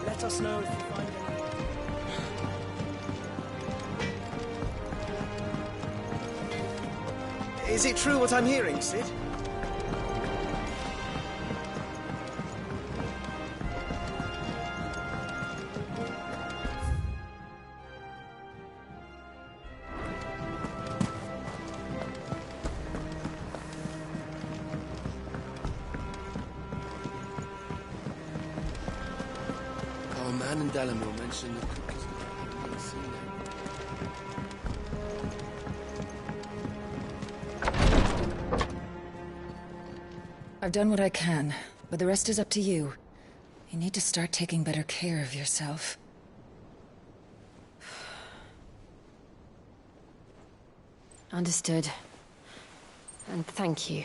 Let us know if you find anything. Is it true what I'm hearing, Sid? Delamore mentioned the cookies. I haven't seen them. I've done what I can, but the rest is up to you. You need to start taking better care of yourself. Understood. And thank you.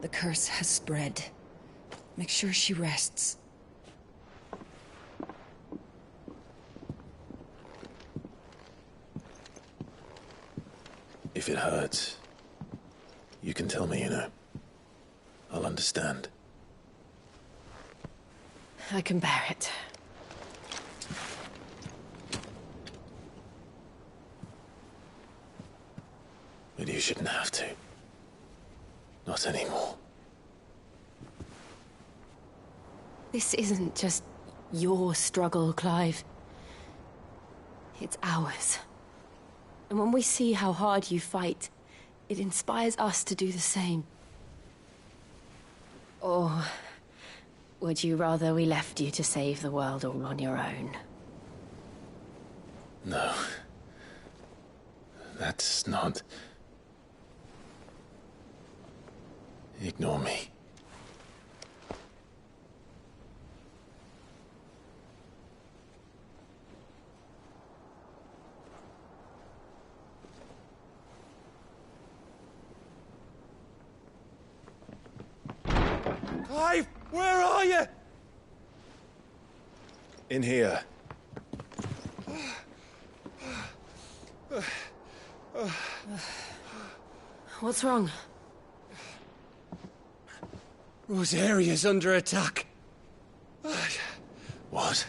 The curse has spread. Make sure she rests. If it hurts, you can tell me, you know. I'll understand. I can bear it. But you shouldn't have to. Not anymore. This isn't just your struggle, Clive. It's ours. And when we see how hard you fight, it inspires us to do the same. Or would you rather we left you to save the world all on your own? No. That's not... Ignore me. Clive, where are you? In here. What's wrong? Rosaria's under attack. What?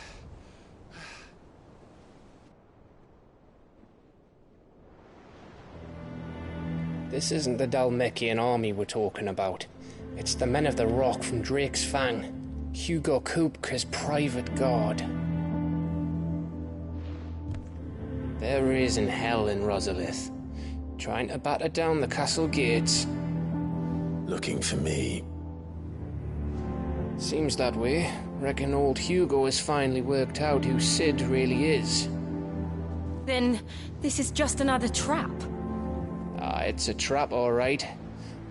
This isn't the Dalmekian army we're talking about. It's the men of the Rock from Drake's Fang. Hugo Kupka's private guard. There is in hell in Rosalith, trying to batter down the castle gates. Looking for me. Seems that way. Reckon old Hugo has finally worked out who Sid really is. Then this is just another trap. Ah, it's a trap, all right.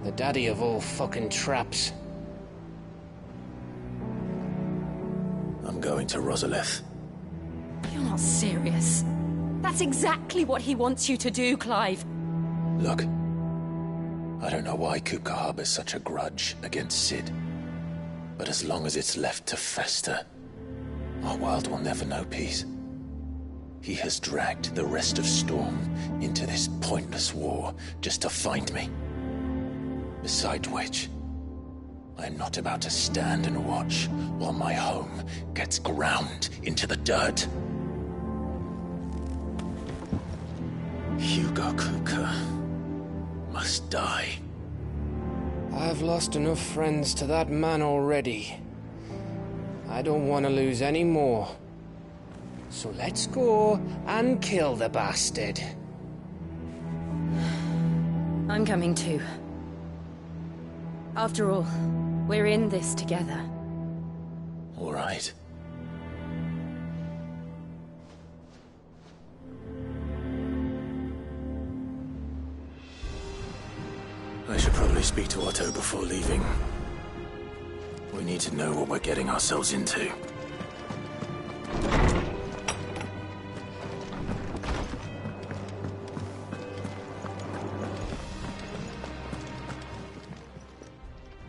The daddy of all fucking traps. I'm going to Rosalith. You're not serious. That's exactly what he wants you to do, Clive. Look. I don't know why Kupka harbors such a grudge against Sid. But as long as it's left to fester, our world will never know peace. He has dragged the rest of Storm into this pointless war just to find me. Besides which, I am not about to stand and watch while my home gets ground into the dirt. Hugo Kupka must die. I've lost enough friends to that man already. I don't want to lose any more. So let's go and kill the bastard. I'm coming too. After all, we're in this together. All right. I should probably speak to Otto before leaving. We need to know what we're getting ourselves into.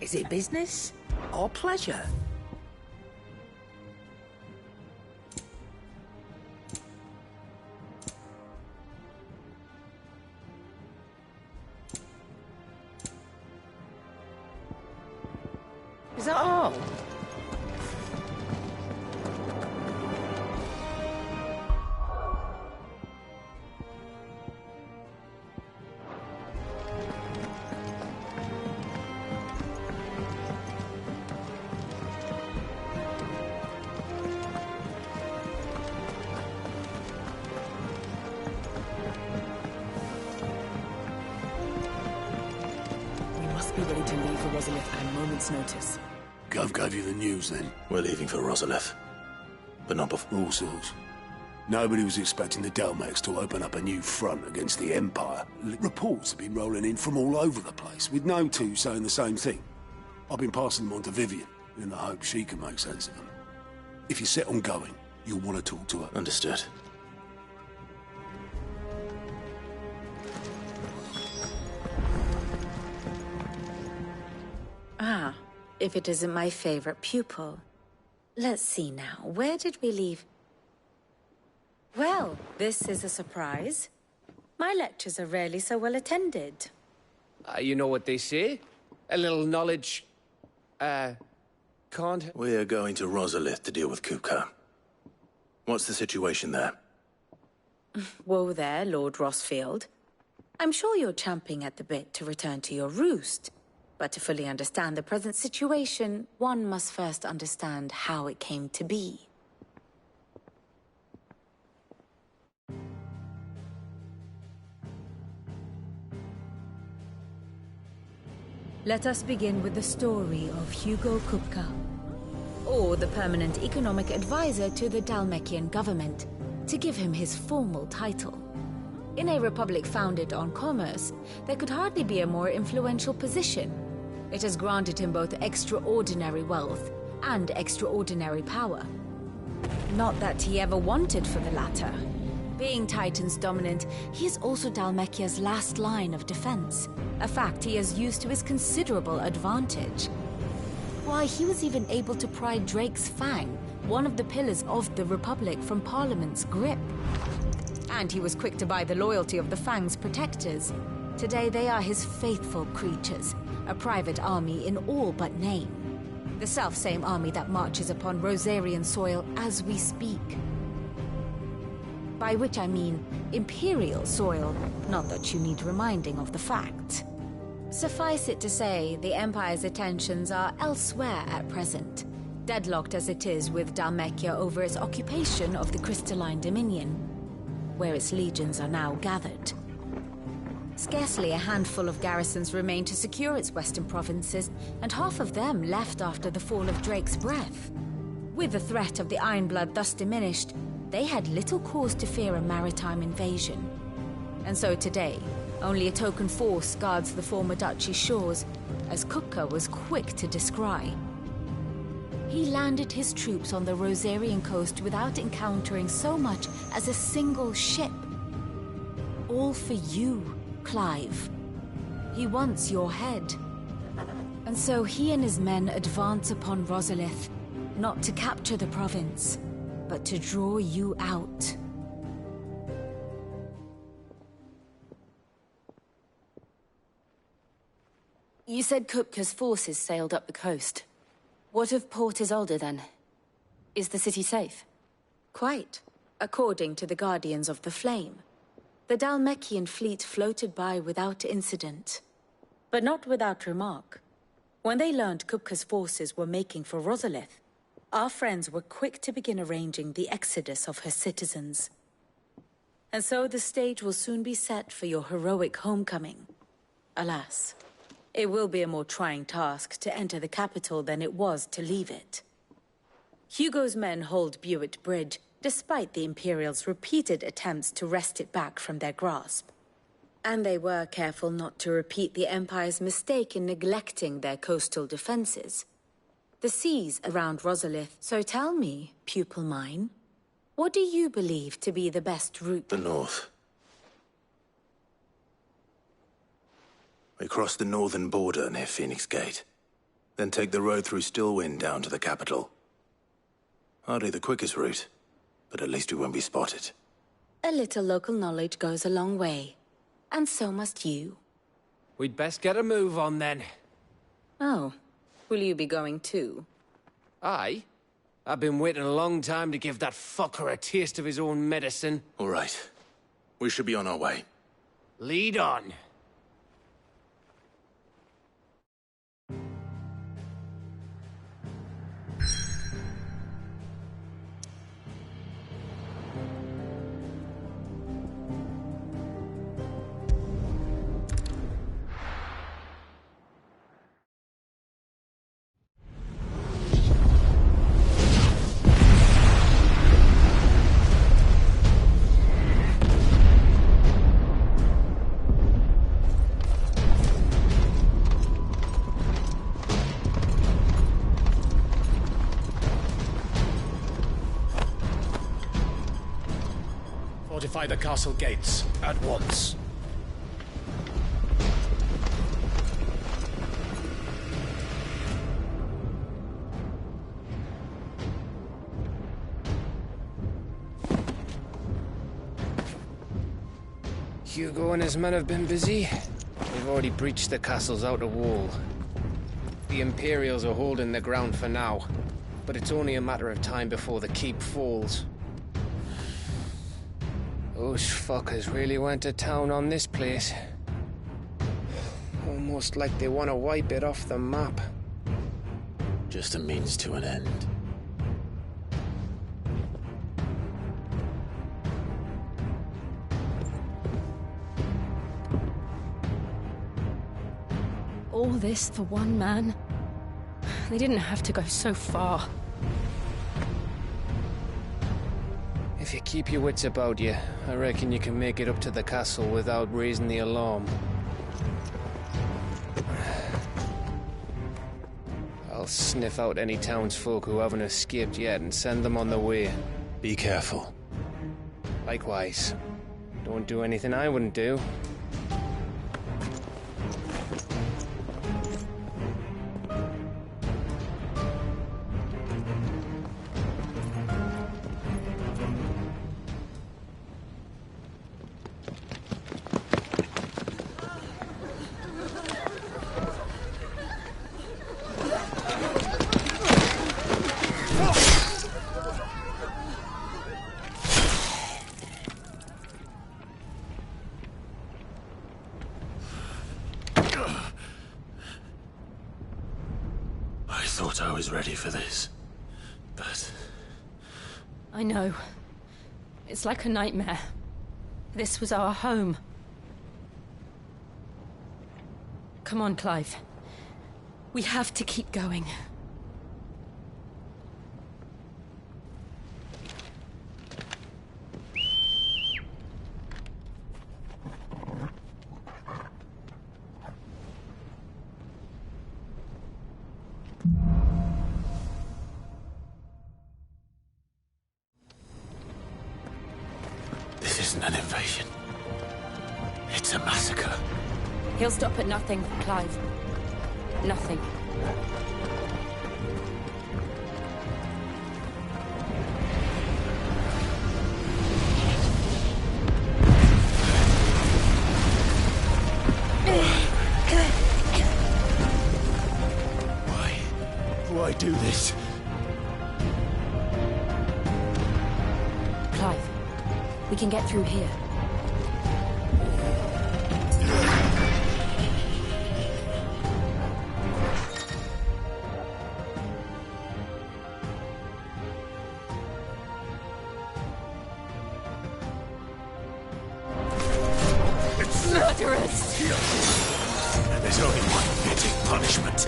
Is it business or pleasure? can leave for Rosalith at a moment's notice. Gov gave you the news then? We're leaving for Rosalith. But not before. All sorts. Nobody was expecting the Delmex to open up a new front against the Empire. Reports have been rolling in from all over the place, with no two saying the same thing. I've been passing them on to Vivian, in the hope she can make sense of them. If you're set on going, you'll want to talk to her. Understood. Ah, if it isn't my favorite pupil. Let's see now, where did we leave? Well, this is a surprise. My lectures are rarely so well attended. You know what they say? A little knowledge... can't... We're going to Rosalith to deal with Kupka. What's the situation there? Whoa there, Lord Rossfield. I'm sure you're champing at the bit to return to your roost. But to fully understand the present situation, one must first understand how it came to be. Let us begin with the story of Hugo Kupka, or the permanent economic advisor to the Dalmekian government, to give him his formal title. In a republic founded on commerce, there could hardly be a more influential position. It has granted him both extraordinary wealth and extraordinary power. Not that he ever wanted for the latter. Being Titan's dominant, he is also Dalmekia's last line of defense, a fact he has used to his considerable advantage. Why, he was even able to pry Drake's Fang, one of the pillars of the Republic, from Parliament's grip. And he was quick to buy the loyalty of the Fang's protectors. Today they are his faithful creatures, a private army in all but name. The self-same army that marches upon Rosarian soil as we speak. By which I mean Imperial soil, not that you need reminding of the fact. Suffice it to say, the Empire's attentions are elsewhere at present, deadlocked as it is with Dalmekia over its occupation of the Crystalline Dominion, where its legions are now gathered. Scarcely a handful of garrisons remain to secure its western provinces, and half of them left after the fall of Drake's Breath. With the threat of the Ironblood thus diminished, they had little cause to fear a maritime invasion. And so today, only a token force guards the former duchy's shores, as Kupka was quick to descry. He landed his troops on the Rosarian coast without encountering so much as a single ship. All for you, Clive. He wants your head. And so he and his men advance upon Rosalith, not to capture the province, but to draw you out. You said Kupka's forces sailed up the coast. What of Port Isolde, then? Is the city safe? Quite, according to the Guardians of the Flame. The Dalmekian fleet floated by without incident. But not without remark. When they learned Kupka's forces were making for Rosalith, our friends were quick to begin arranging the exodus of her citizens. And so the stage will soon be set for your heroic homecoming. Alas, it will be a more trying task to enter the capital than it was to leave it. Hugo's men hold Buett Bridge, despite the Imperials' repeated attempts to wrest it back from their grasp. And they were careful not to repeat the Empire's mistake in neglecting their coastal defenses. The seas around Rosalith. So tell me, pupil mine, what do you believe to be the best route? The north. We cross the northern border near Phoenix Gate, then take the road through Stillwind down to the capital. Hardly the quickest route, but at least we won't be spotted. A little local knowledge goes a long way, and so must you. We'd best get a move on then. Oh. Will you be going too? Aye. I've been waiting a long time to give that fucker a taste of his own medicine. All right. We should be on our way. Lead on. Fortify the castle gates, at once. Hugo and his men have been busy. They've already breached the castle's outer wall. The Imperials are holding the ground for now, but it's only a matter of time before the keep falls. Those fuckers really went to town on this place. Almost like they want to wipe it off the map. Just a means to an end. All this for one man? They didn't have to go so far. If you keep your wits about you, I reckon you can make it up to the castle without raising the alarm. I'll sniff out any townsfolk who haven't escaped yet and send them on their way. Be careful. Likewise. Don't do anything I wouldn't do. I thought I was ready for this, but... I know. It's like a nightmare. This was our home. Come on, Clive. We have to keep going. This isn't an invasion. It's a massacre. He'll stop at nothing, Clive. Nothing. Why do this? Clive, we can get through here. Murderers! There's only one fitting punishment.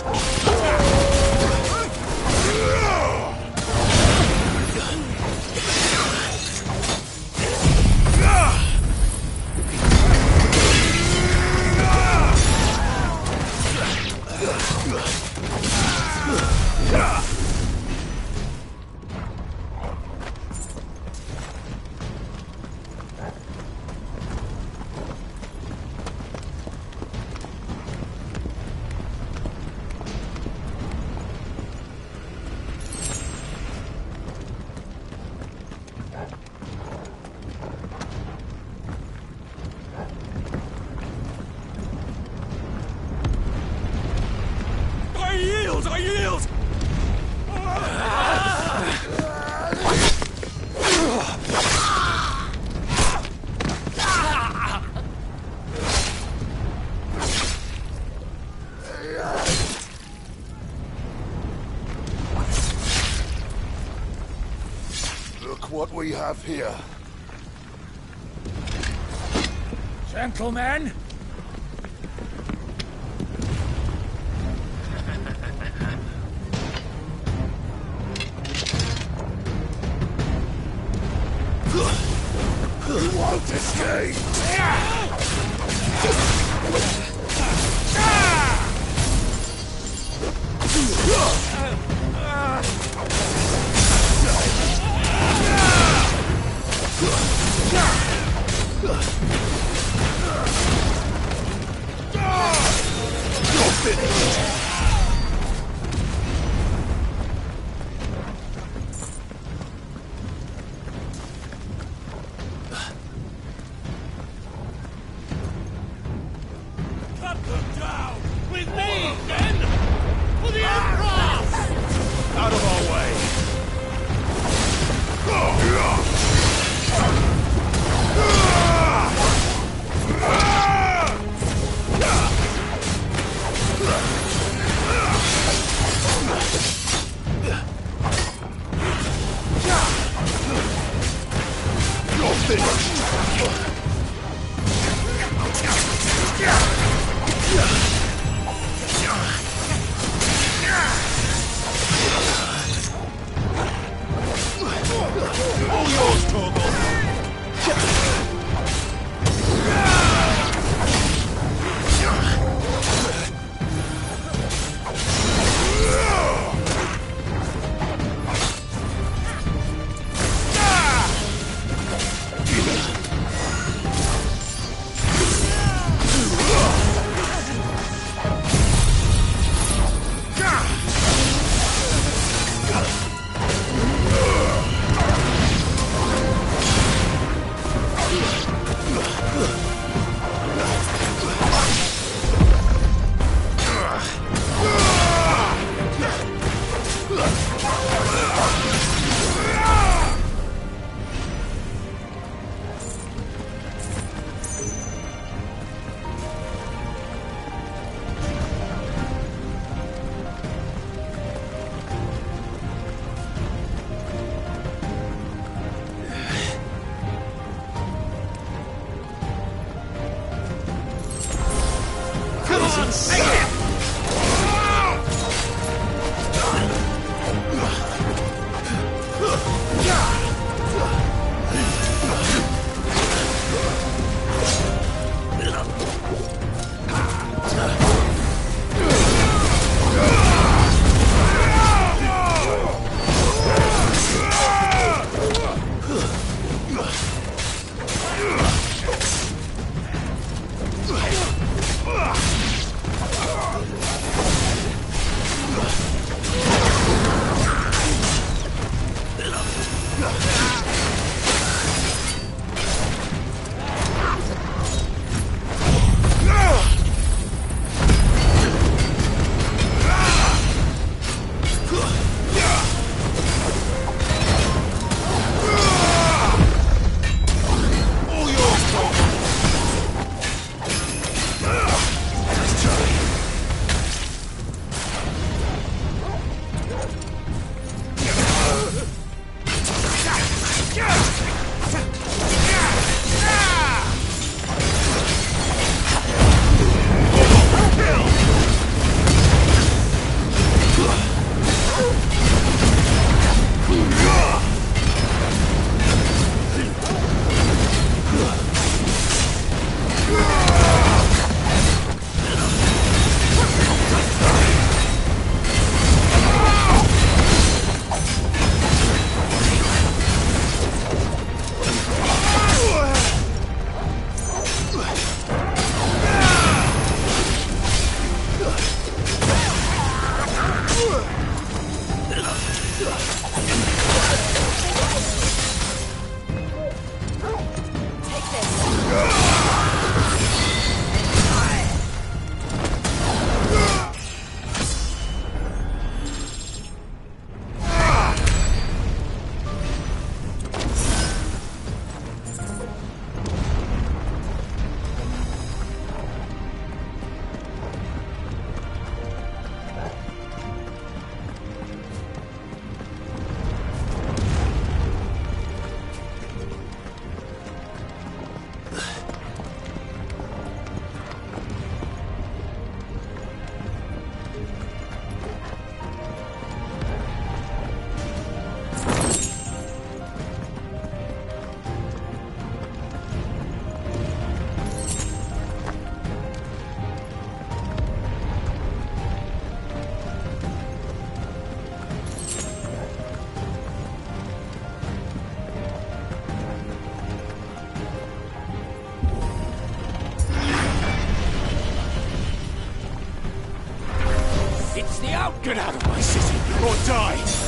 I yield! Look what we have here. Gentlemen! You won't escape! All yours, Torgal! Get out of my city, or die!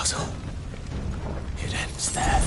castle. It ends there.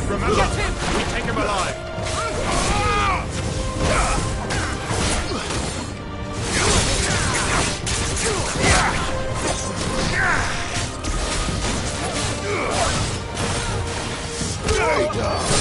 Remember, we take him alive. Stay down.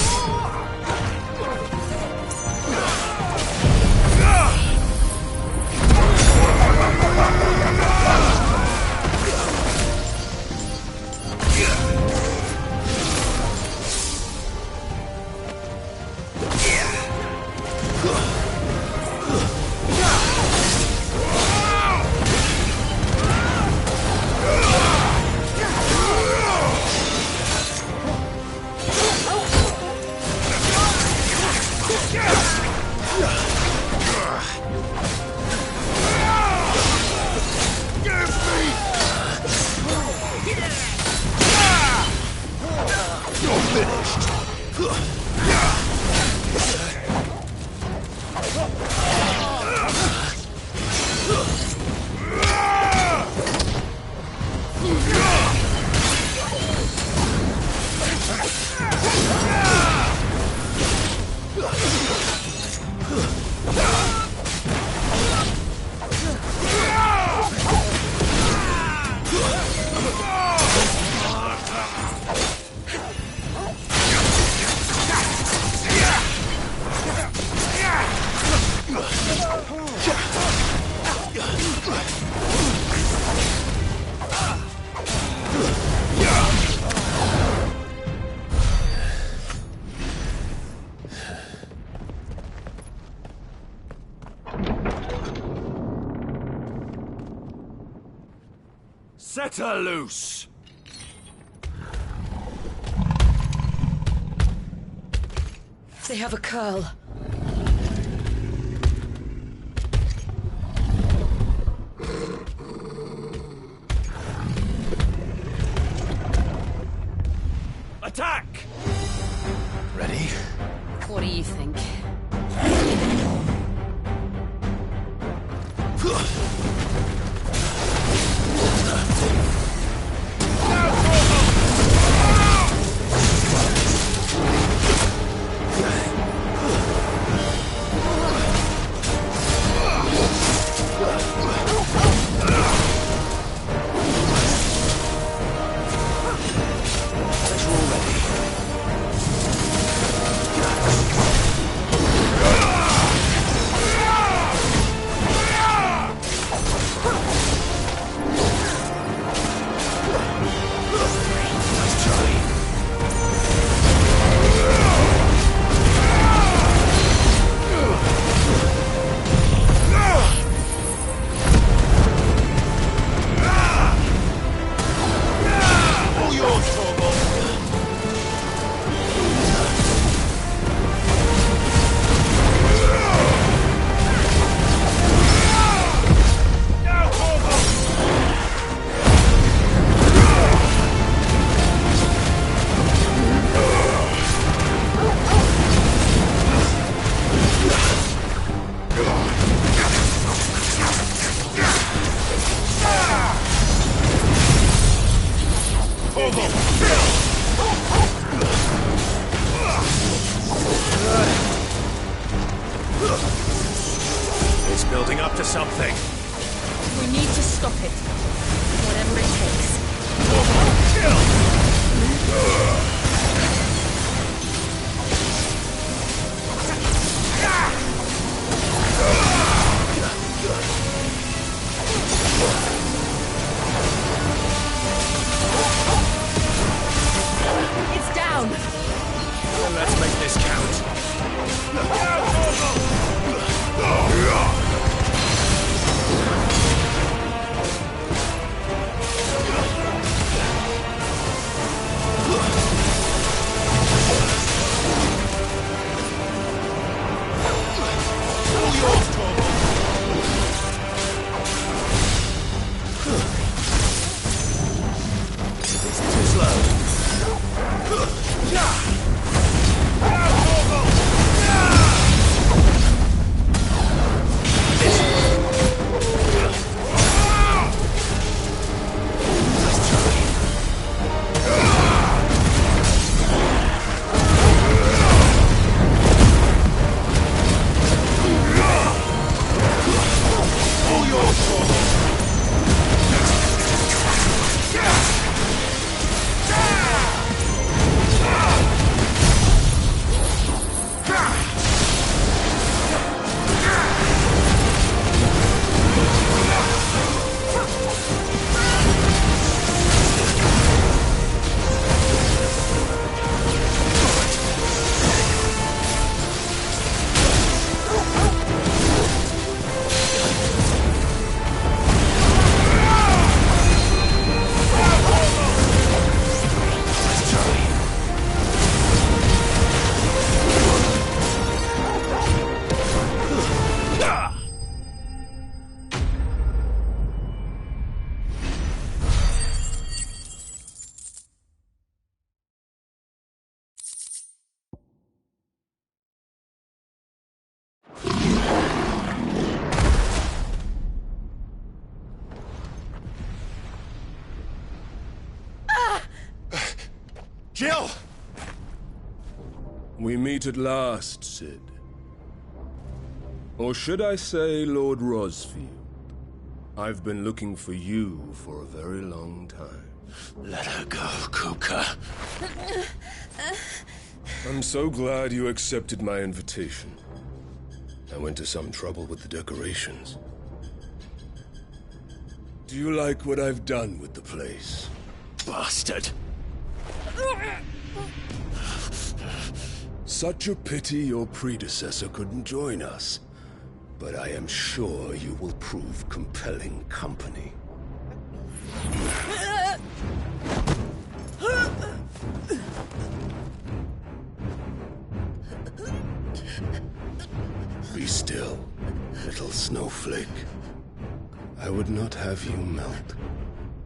Set her loose! They have a curl. Attack! Ready? What do you think? building up to something. We need to stop it. Whatever it takes. It's down! Then let's make this count. Jill! We meet at last, Sid. Or should I say, Lord Rosfield? I've been looking for you for a very long time. Let her go, Kuka. I'm so glad you accepted my invitation. I went to some trouble with the decorations. Do you like what I've done with the place? Bastard! Such a pity your predecessor couldn't join us. But I am sure you will prove compelling company. Be still, little snowflake. I would not have you melt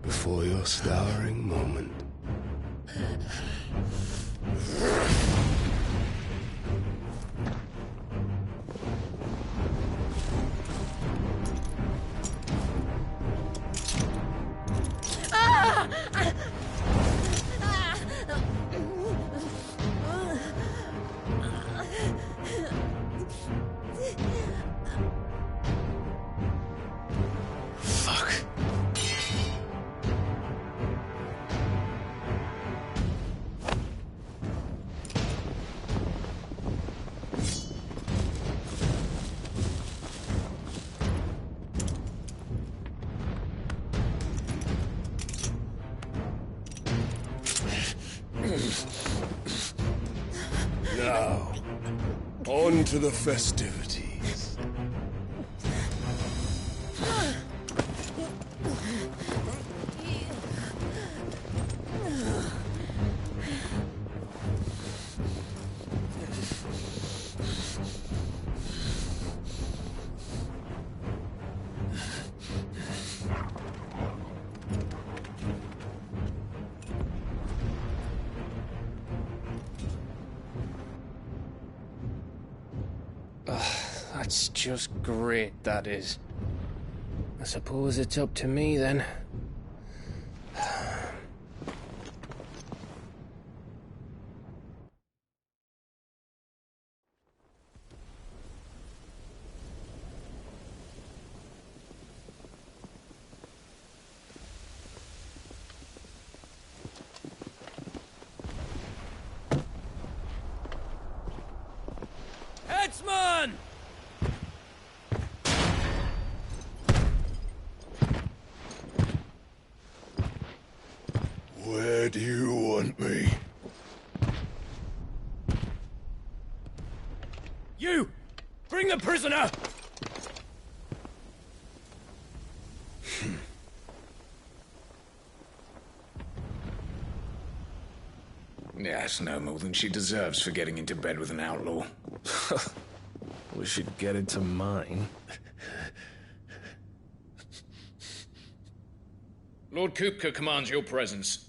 before your starring moment. Now, on to the festivities. That's just great, that is. I suppose it's up to me, then. Run! Where do you want me? You! Bring the prisoner! Yes, no more than she deserves for getting into bed with an outlaw. We should get into mine. Lord Kupka commands your presence.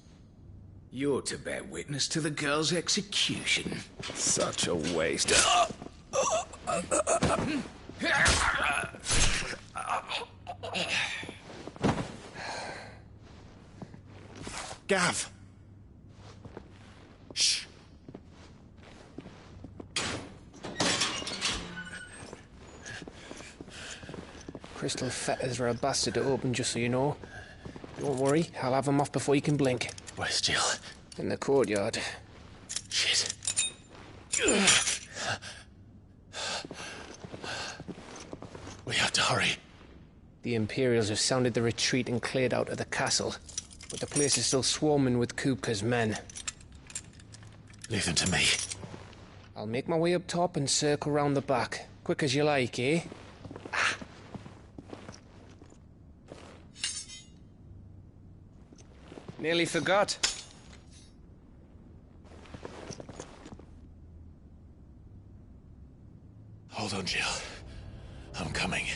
You're to bear witness to the girl's execution. Such a waste. Gav! Shh! Crystal fetters are a bastard to open, just so you know. Don't worry, I'll have them off before you can blink. Where's Jill? In the courtyard. Shit. We have to hurry. The Imperials have sounded the retreat and cleared out of the castle, but the place is still swarming with Kupka's men. Leave them to me. I'll make my way up top and circle round the back. Quick as you like, eh? Nearly forgot. Hold on, Jill. I'm coming.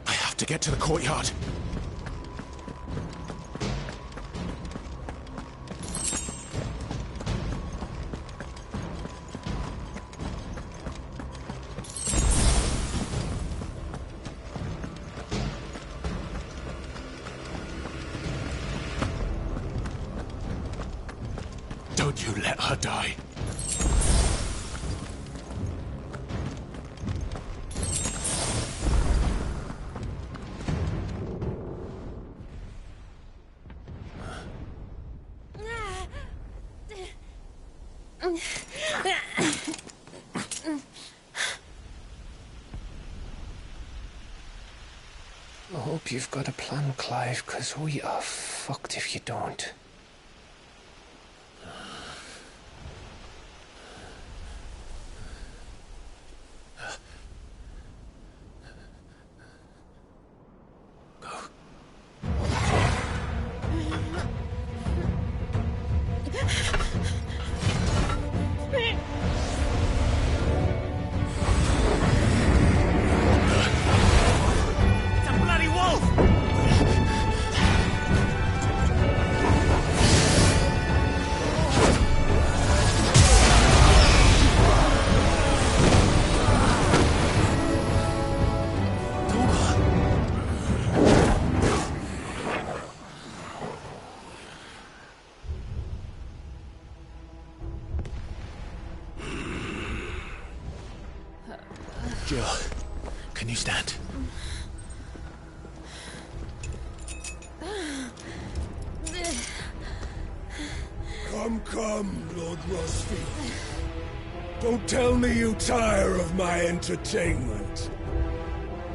I have to get to the courtyard. Don't you let her die. I hope you've got a plan, Clive, because we are fucked if you don't. Jill, can you stand? Come, Lord Rosfield. Don't tell me you tire of my entertainment.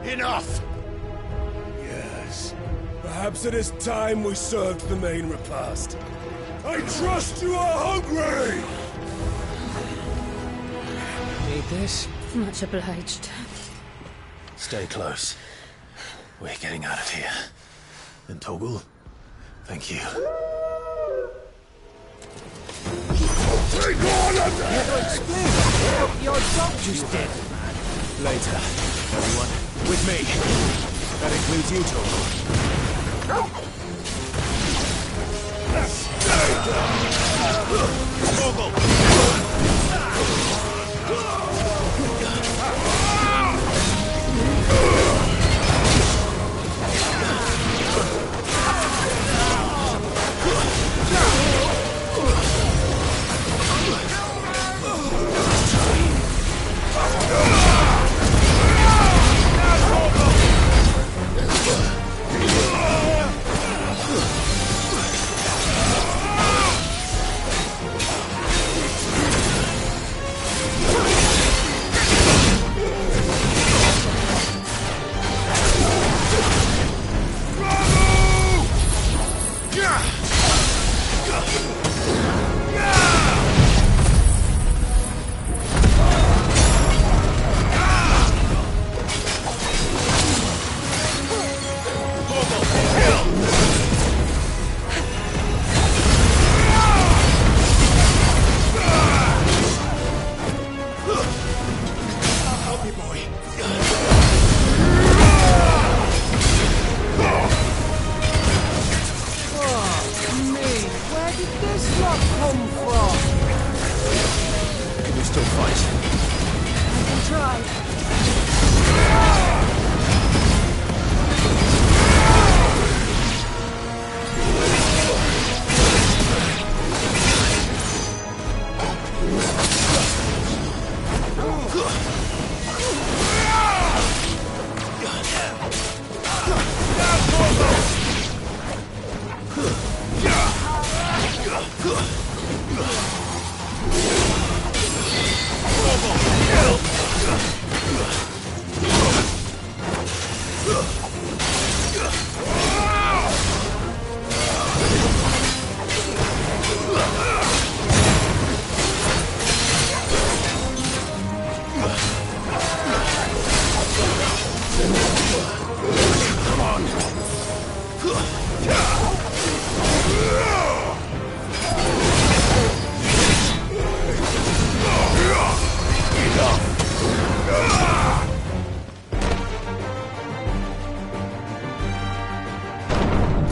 Enough! Yes. Perhaps it is time we served the main repast. I trust you are hungry! Need this? Much obliged. Stay close. We're getting out of here. And Toggle, thank you. Take on at Your doctor's dead. Later, everyone. With me. That includes you, Toggle.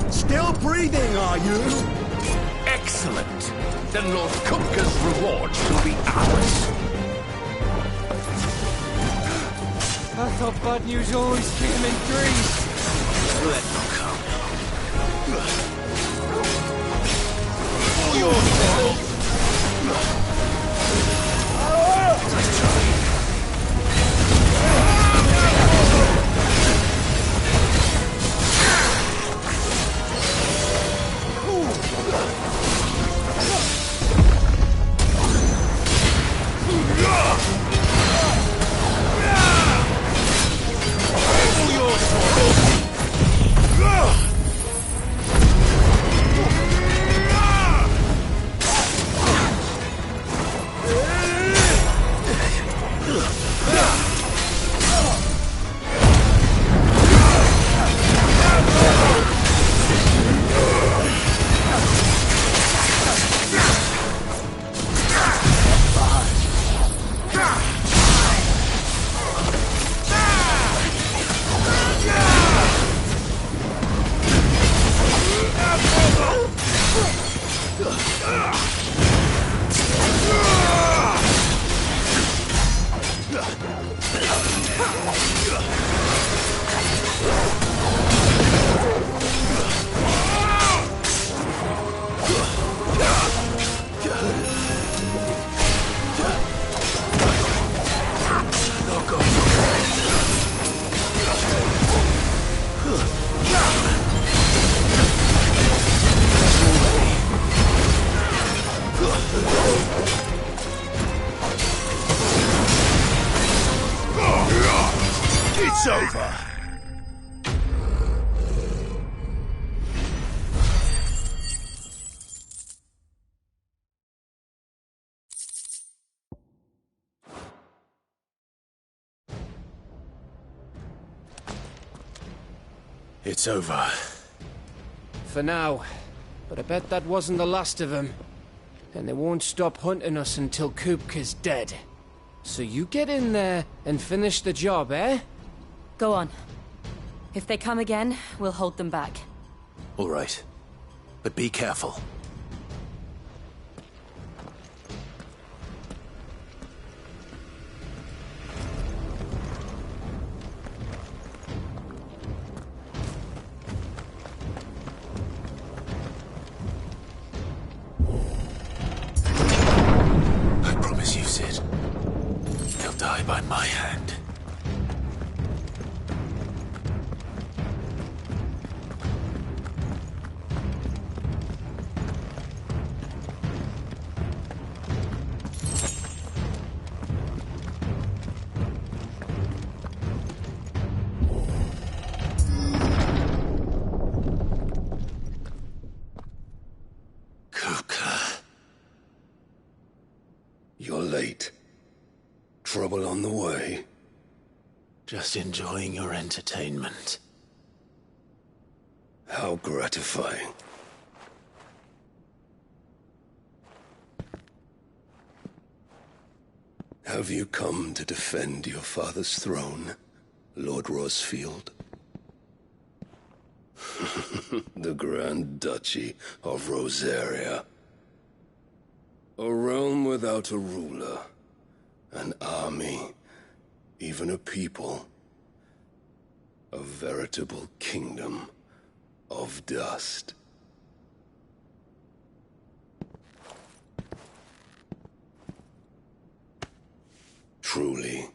Still breathing, are you? Excellent. Then Lord Kupka's reward shall be ours. I thought bad news always came in threes. Let them come. It's over. It's over. For now. But I bet that wasn't the last of them. And they won't stop hunting us until Kupka's dead. So you get in there and finish the job, eh? Go on. If they come again, we'll hold them back. All right. But be careful. I promise you, Sid. He'll die by my hand. You're late. Trouble on the way? Just enjoying your entertainment. How gratifying. Have you come to defend your father's throne, Lord Rosfield? The Grand Duchy of Rosaria. A realm without a ruler, an army, even a people. A veritable kingdom of dust. Truly,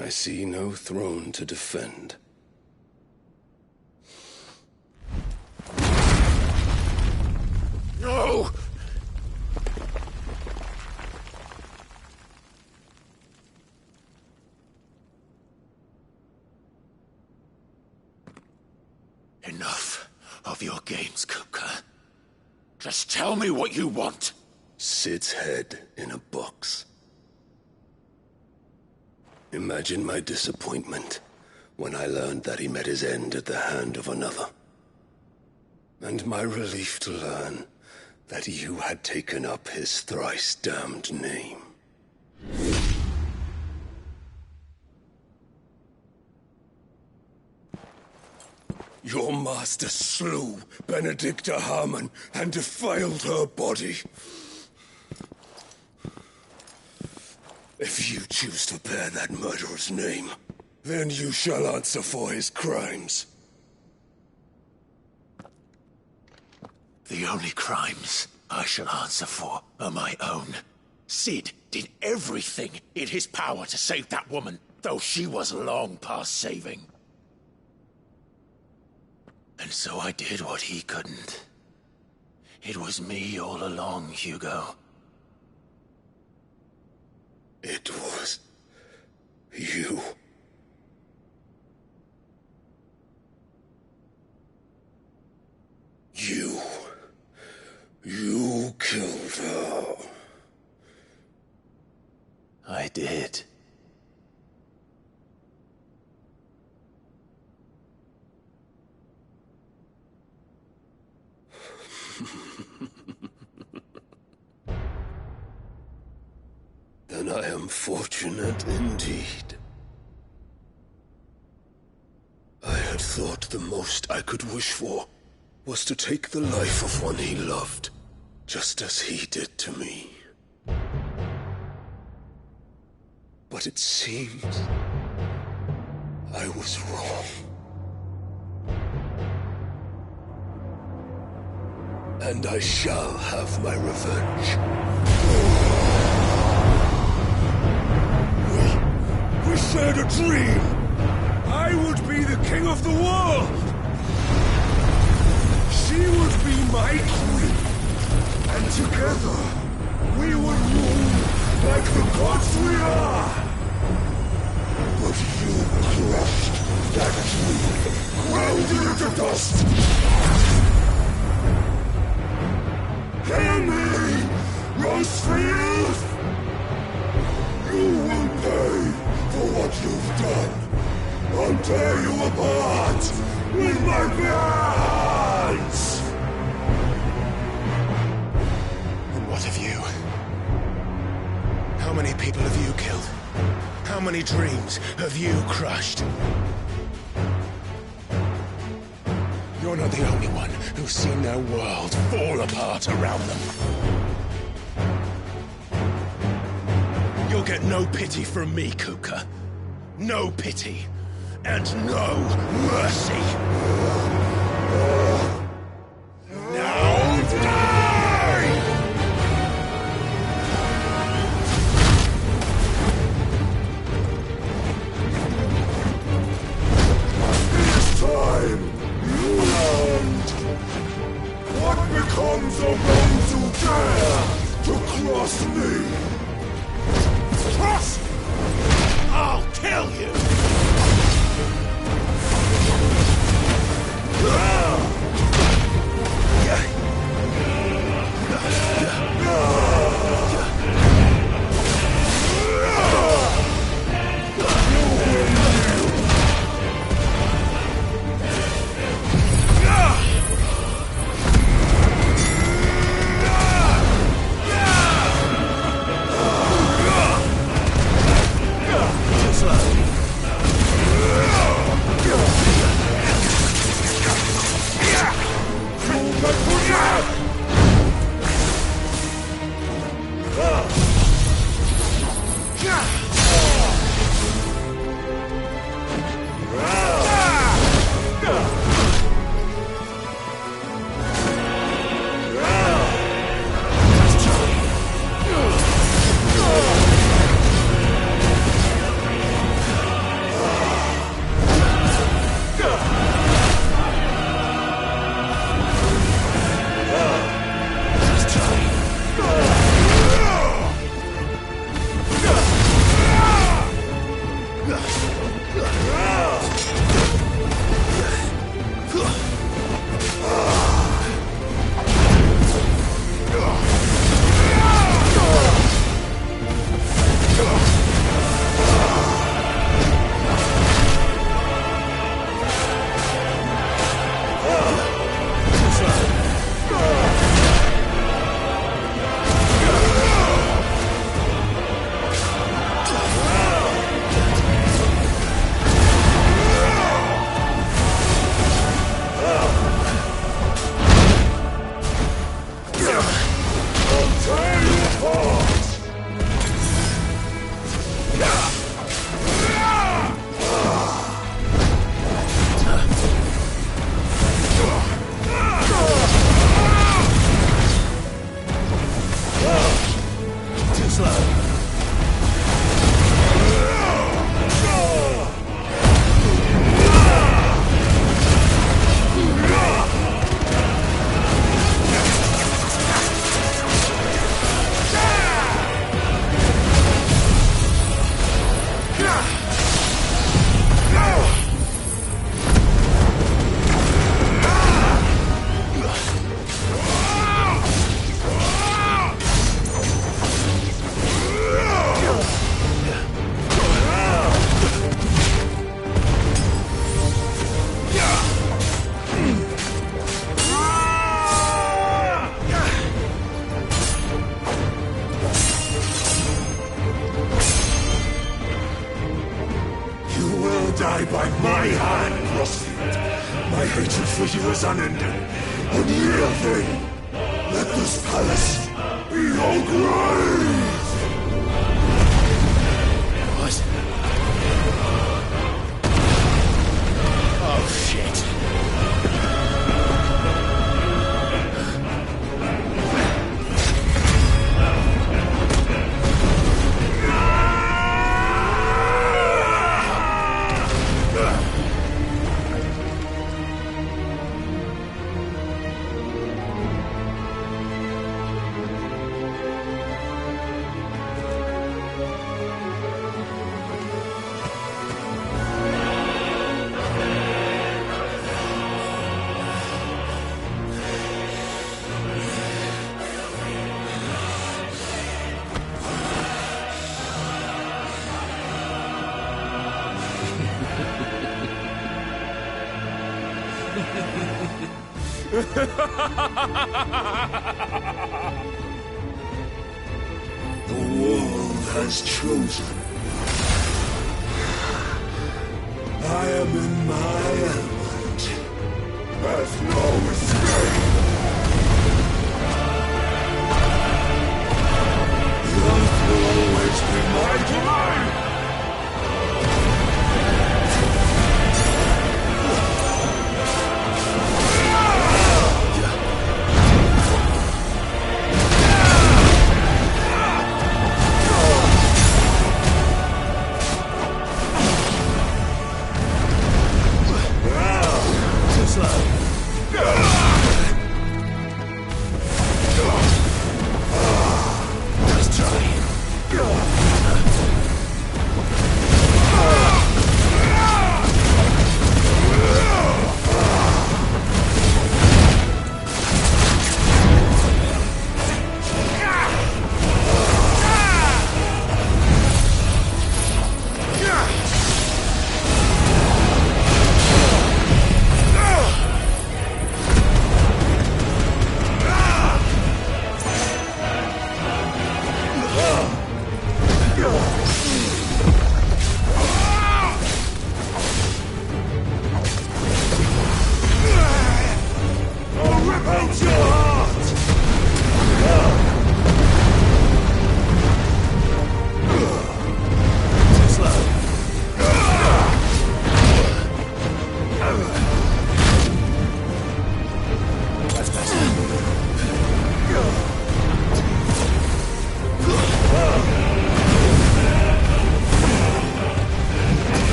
I see no throne to defend. No! Enough of your games, Kupka. Just tell me what you want. Sid's head in a box. Imagine my disappointment when I learned that he met his end at the hand of another. And my relief to learn that you had taken up his thrice-damned name. Your master slew Benedicta Harmon and defiled her body. If you choose to bear that murderer's name, then you shall answer for his crimes. The only crimes I shall answer for are my own. Sid did everything in his power to save that woman, though she was long past saving. And so I did what he couldn't. It was me all along, Hugo. It was you. You killed her. I did. Then I am fortunate indeed. I had thought the most I could wish for was to take the life of one he loved, just as he did to me. But it seems I was wrong. And I shall have my revenge. We shared a dream. I would be the king of the world. She would be my queen. And together, we would rule like the gods we are. But you crushed that dream, ground it to dust. Hear me, Rosefield! You will pay for what you've done. I'll tear you apart with my bare hands! And what of you? How many people have you killed? How many dreams have you crushed? You're not the only one who's seen their world fall apart around them. You'll get no pity from me, Kupka. No pity. And no mercy. Now die! This time, you learned what becomes of those who dare to cross me. Cross! I'll kill you! like my hand, Rosfield. My hatred for you is unending. Unyielding. Let this palace be your grave! What? Oh, shit. The world has chosen. I am in my element. There's no escape. The earth will always be my domain.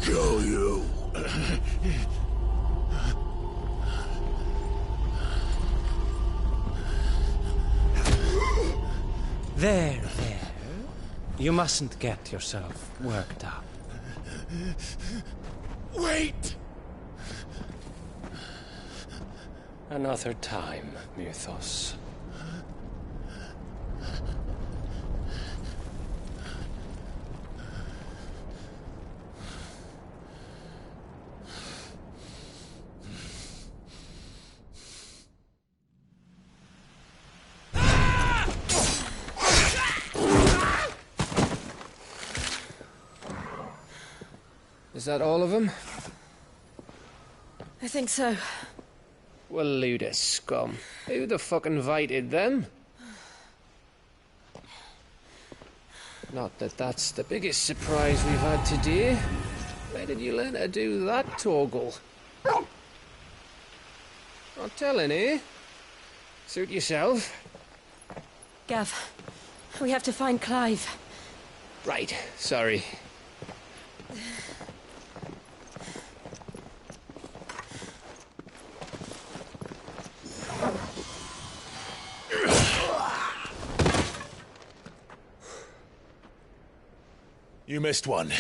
kill you. There. You mustn't get yourself worked up. Wait! Another time, Mythos. Is that all of them? I think so. Well, load of scum. Who the fuck invited them? Not that that's the biggest surprise we've had today. Where did you learn to do that, Torgal? Not telling, eh? Suit yourself. Gav, we have to find Clive. Right, sorry. You missed one.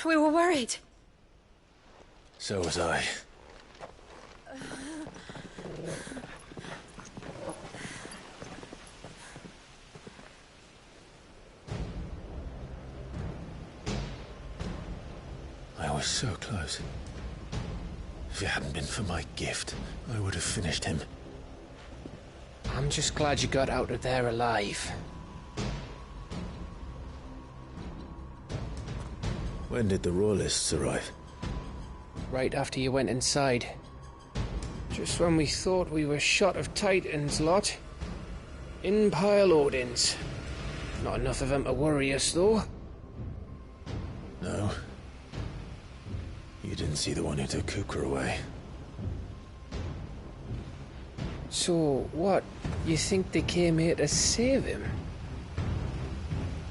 We were worried. So was I. I was so close. If it hadn't been for my gift, I would have finished him. I'm just glad you got out of there alive. When did the Royalists arrive? Right after you went inside. Just when we thought we were shot of Titans lot. In pile Odins. Not enough of them to worry us, though. No. You didn't see the one who took Kukra away. So, what? You think they came here to save him?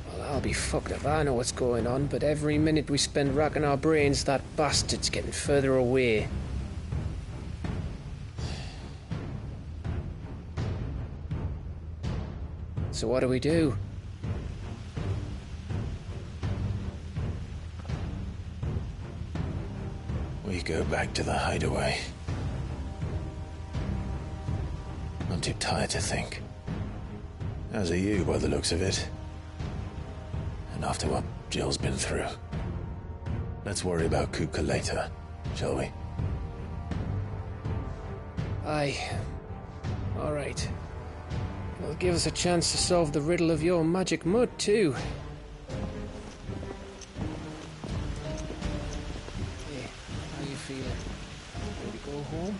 Well, I'll be fucked if I know what's going on, but every minute we spend racking our brains, that bastard's getting further away. So what do we do? We go back to the hideaway. I'm too tired to think. As are you, by the looks of it. And after what Jill's been through. Let's worry about Kupka later, shall we? Aye. All right. It'll give us a chance to solve the riddle of your magic mud, too. Yeah, how you feeling? Ready to go home?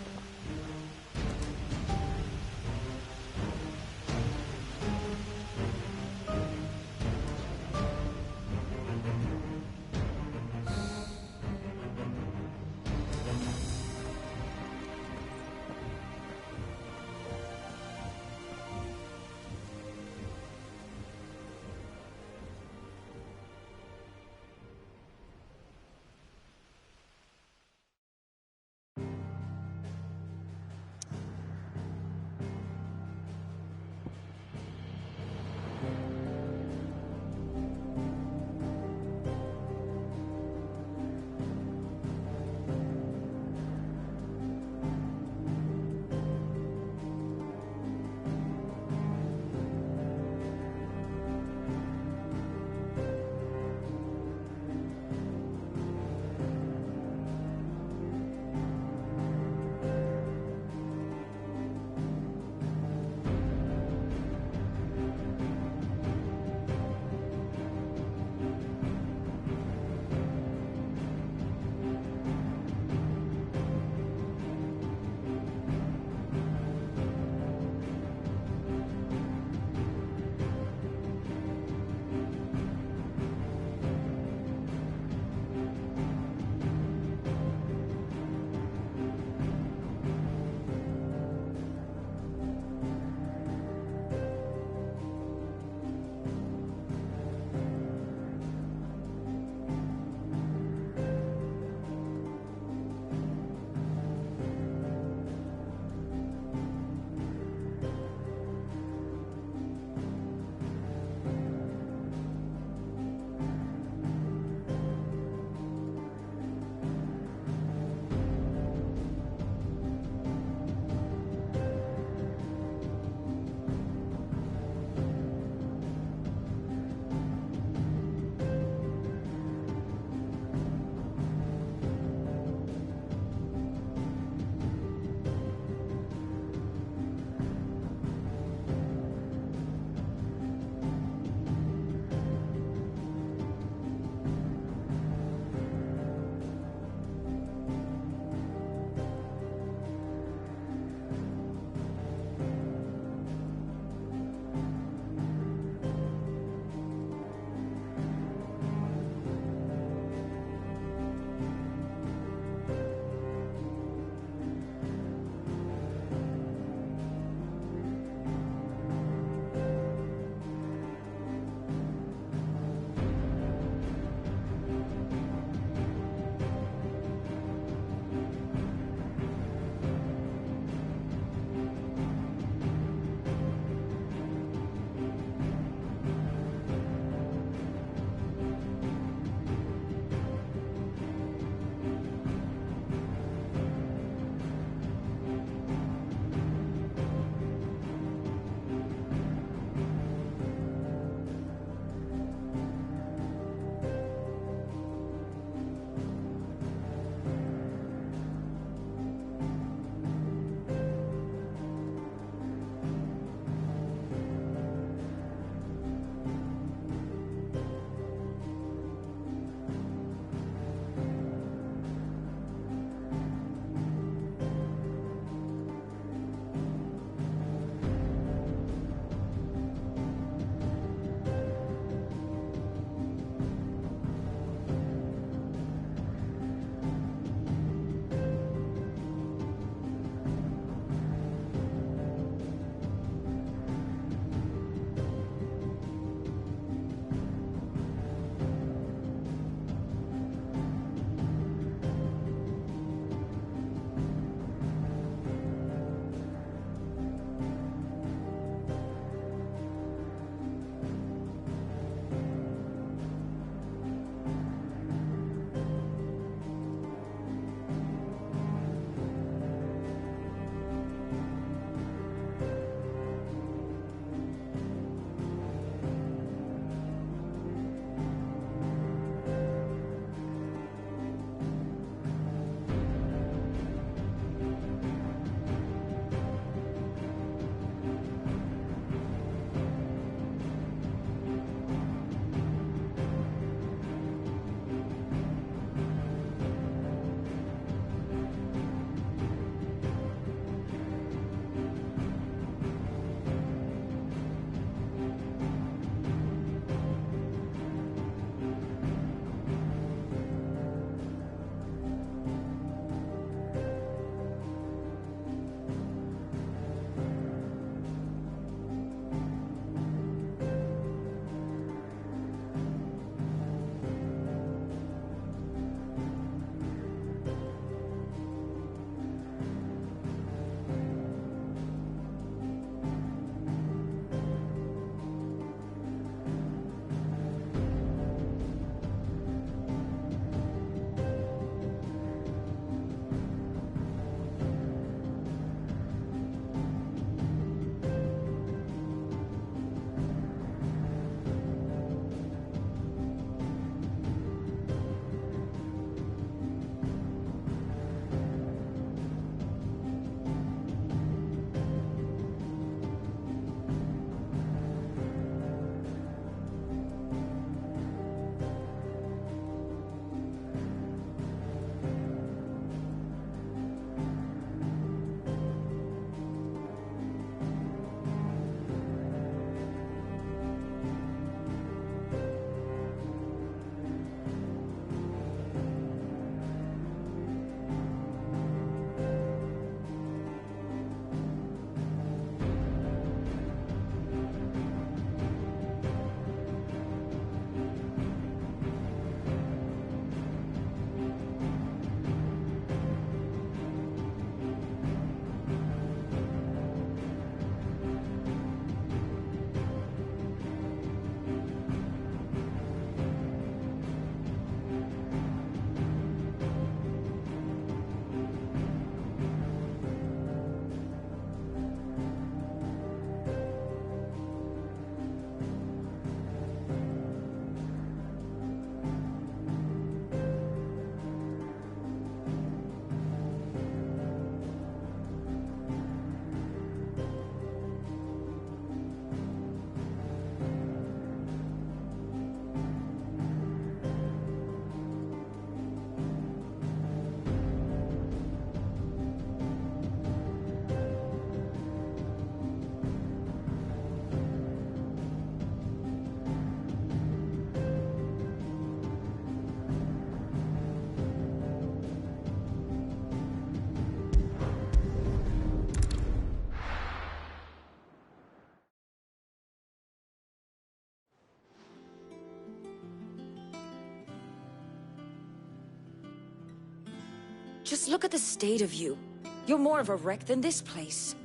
Just look at the state of you. You're more of a wreck than this place.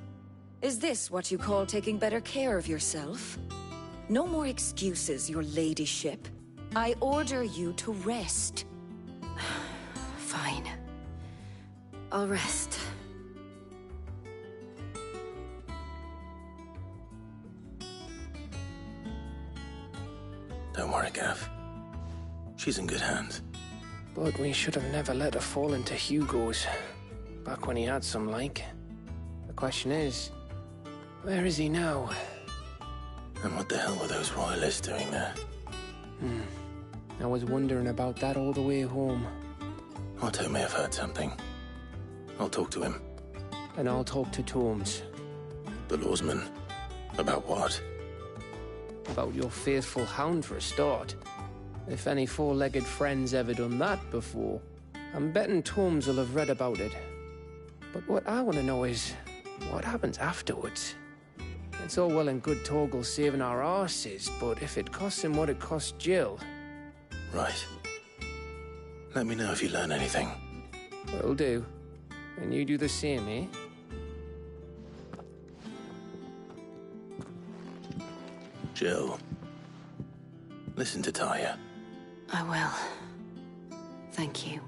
Is this what you call taking better care of yourself? No more excuses, your ladyship. I order you to rest. Fine. I'll rest. Don't worry, Gav. She's in good hands. But we should have never let her fall into Hugo's. Back when he had some like. The question is, where is he now? And what the hell were those royalists doing there? I was wondering about that all the way home. Otto may have heard something. I'll talk to him. And I'll talk to Tomes. The lawsman? About what? About your faithful hound for a start. If any four-legged friend's ever done that before, I'm betting Tomes will have read about it. But what I want to know is, what happens afterwards? It's all well and good Torgal saving our arses, but if it costs him what it cost Jill... Right. Let me know if you learn anything. Will do. And you do the same, eh? Jill. Listen to Taya. I will. Thank you.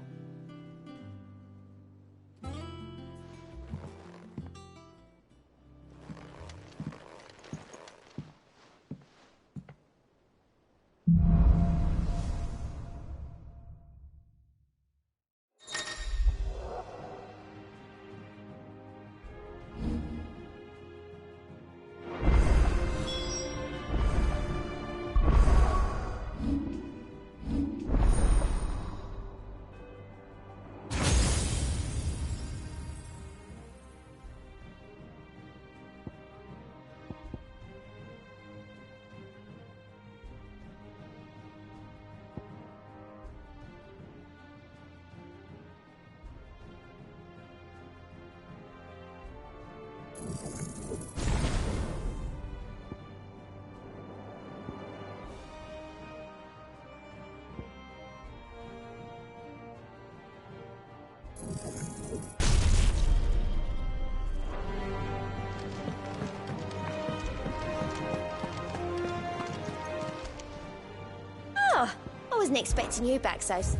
I wasn't expecting you back, Sos.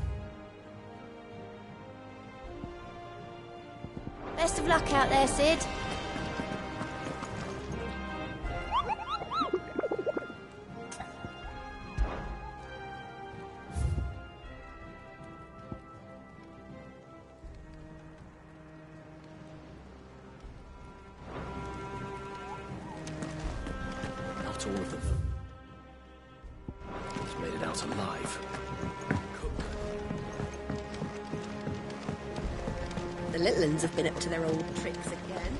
Best of luck out there, Sid. Not all of them. He's made it out alive. The little uns have been up to their old tricks again.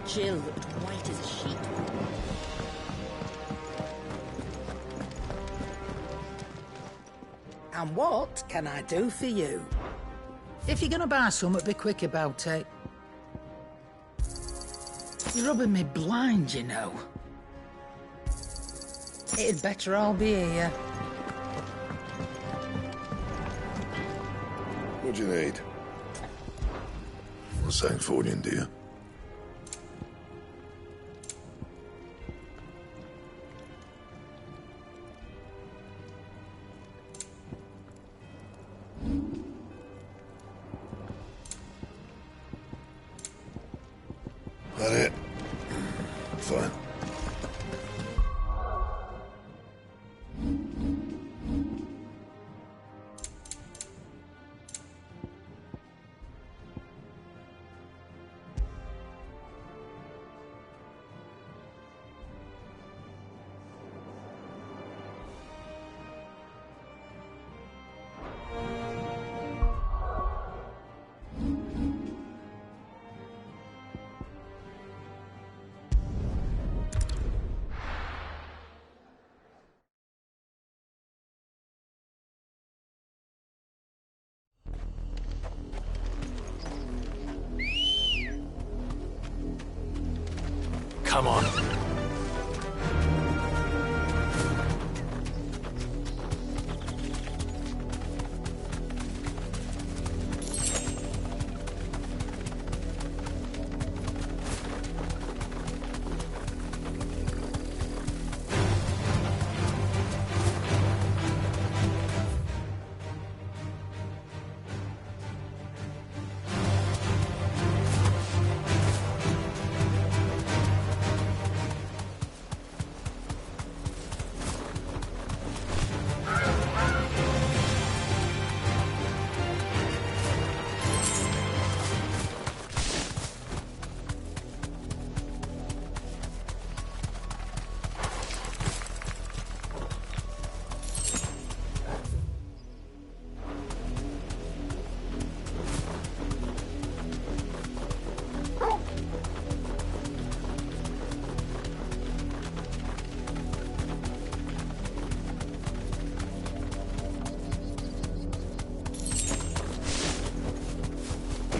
Jill looked white as a sheet. And what can I do for you? If you're gonna buy something, be quick about it. You're rubbing me blind, you know. It'd better all be here. What do you need? Well, St. Fornian, do you? That it? Fine. Come on.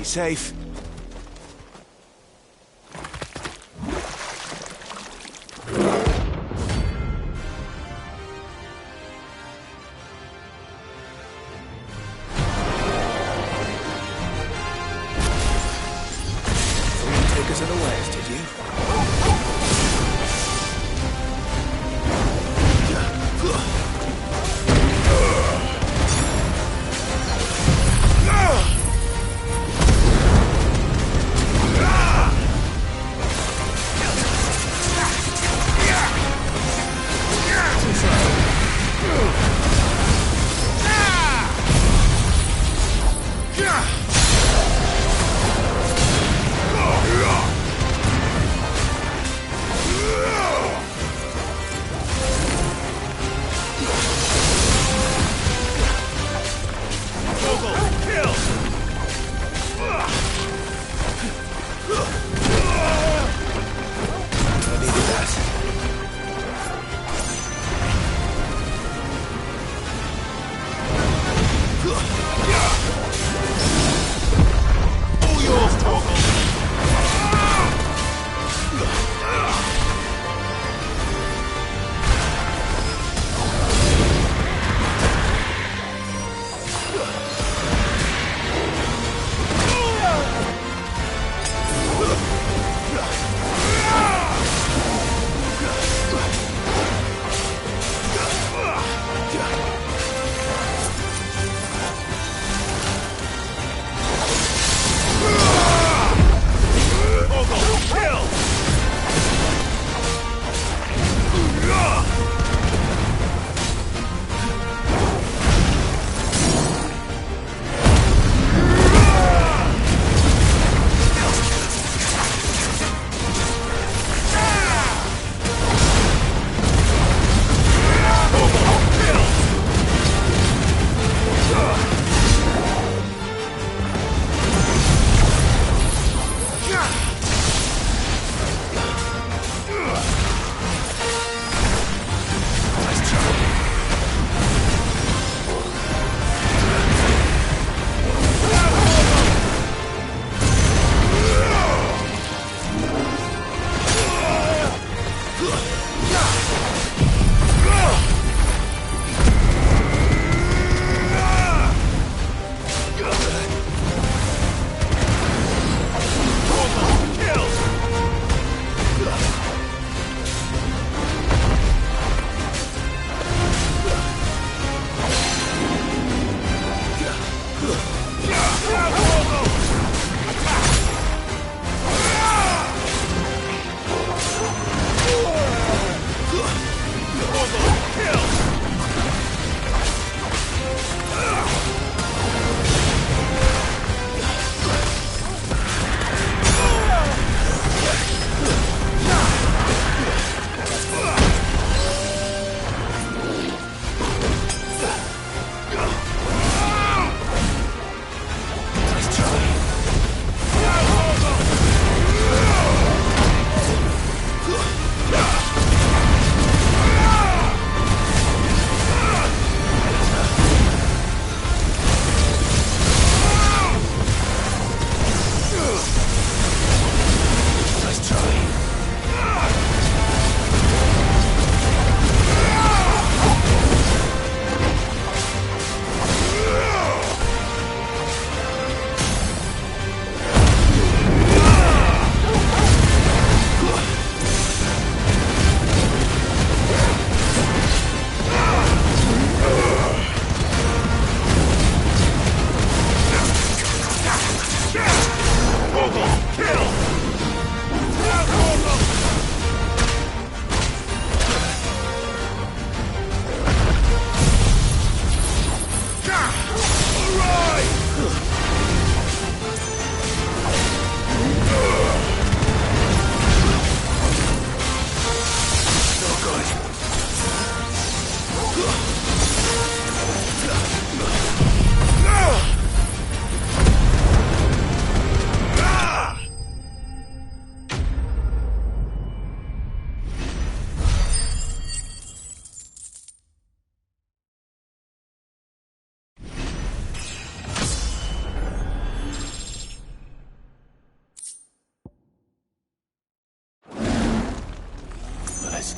safe. Take us unawares, did you?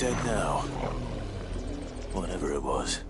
dead now. Whatever it was.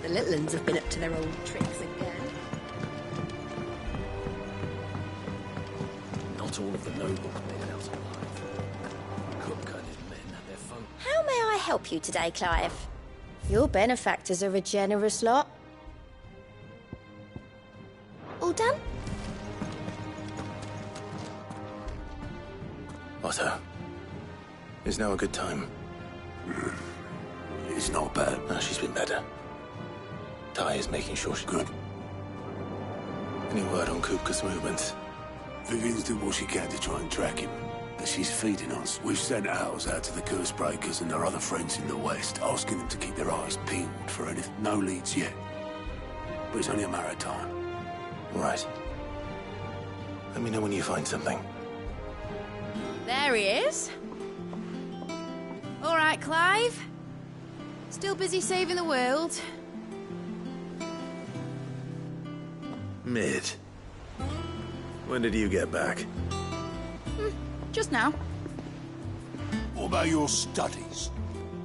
The little uns have been up to their old tricks again. Not all of the nobles made it out alive. Cook-cutted men had their fun. How may I help you today, Clive? Your benefactors are a generous lot. All done? Otto, is now a good time? It's not bad. No, she's been better. Ty is making sure she's good. Any word on Kupka's movements? Vivian's doing what she can to try and track him, but she's feeding us. We've sent ours out to the Curse Breakers and their other friends in the West, asking them to keep their eyes peeled for anything. No leads yet. But it's only a matter of time. Right. Let me know when you find something. There he is. All right, Clive. Still busy saving the world. Mid. When did you get back? Just now. What about your studies?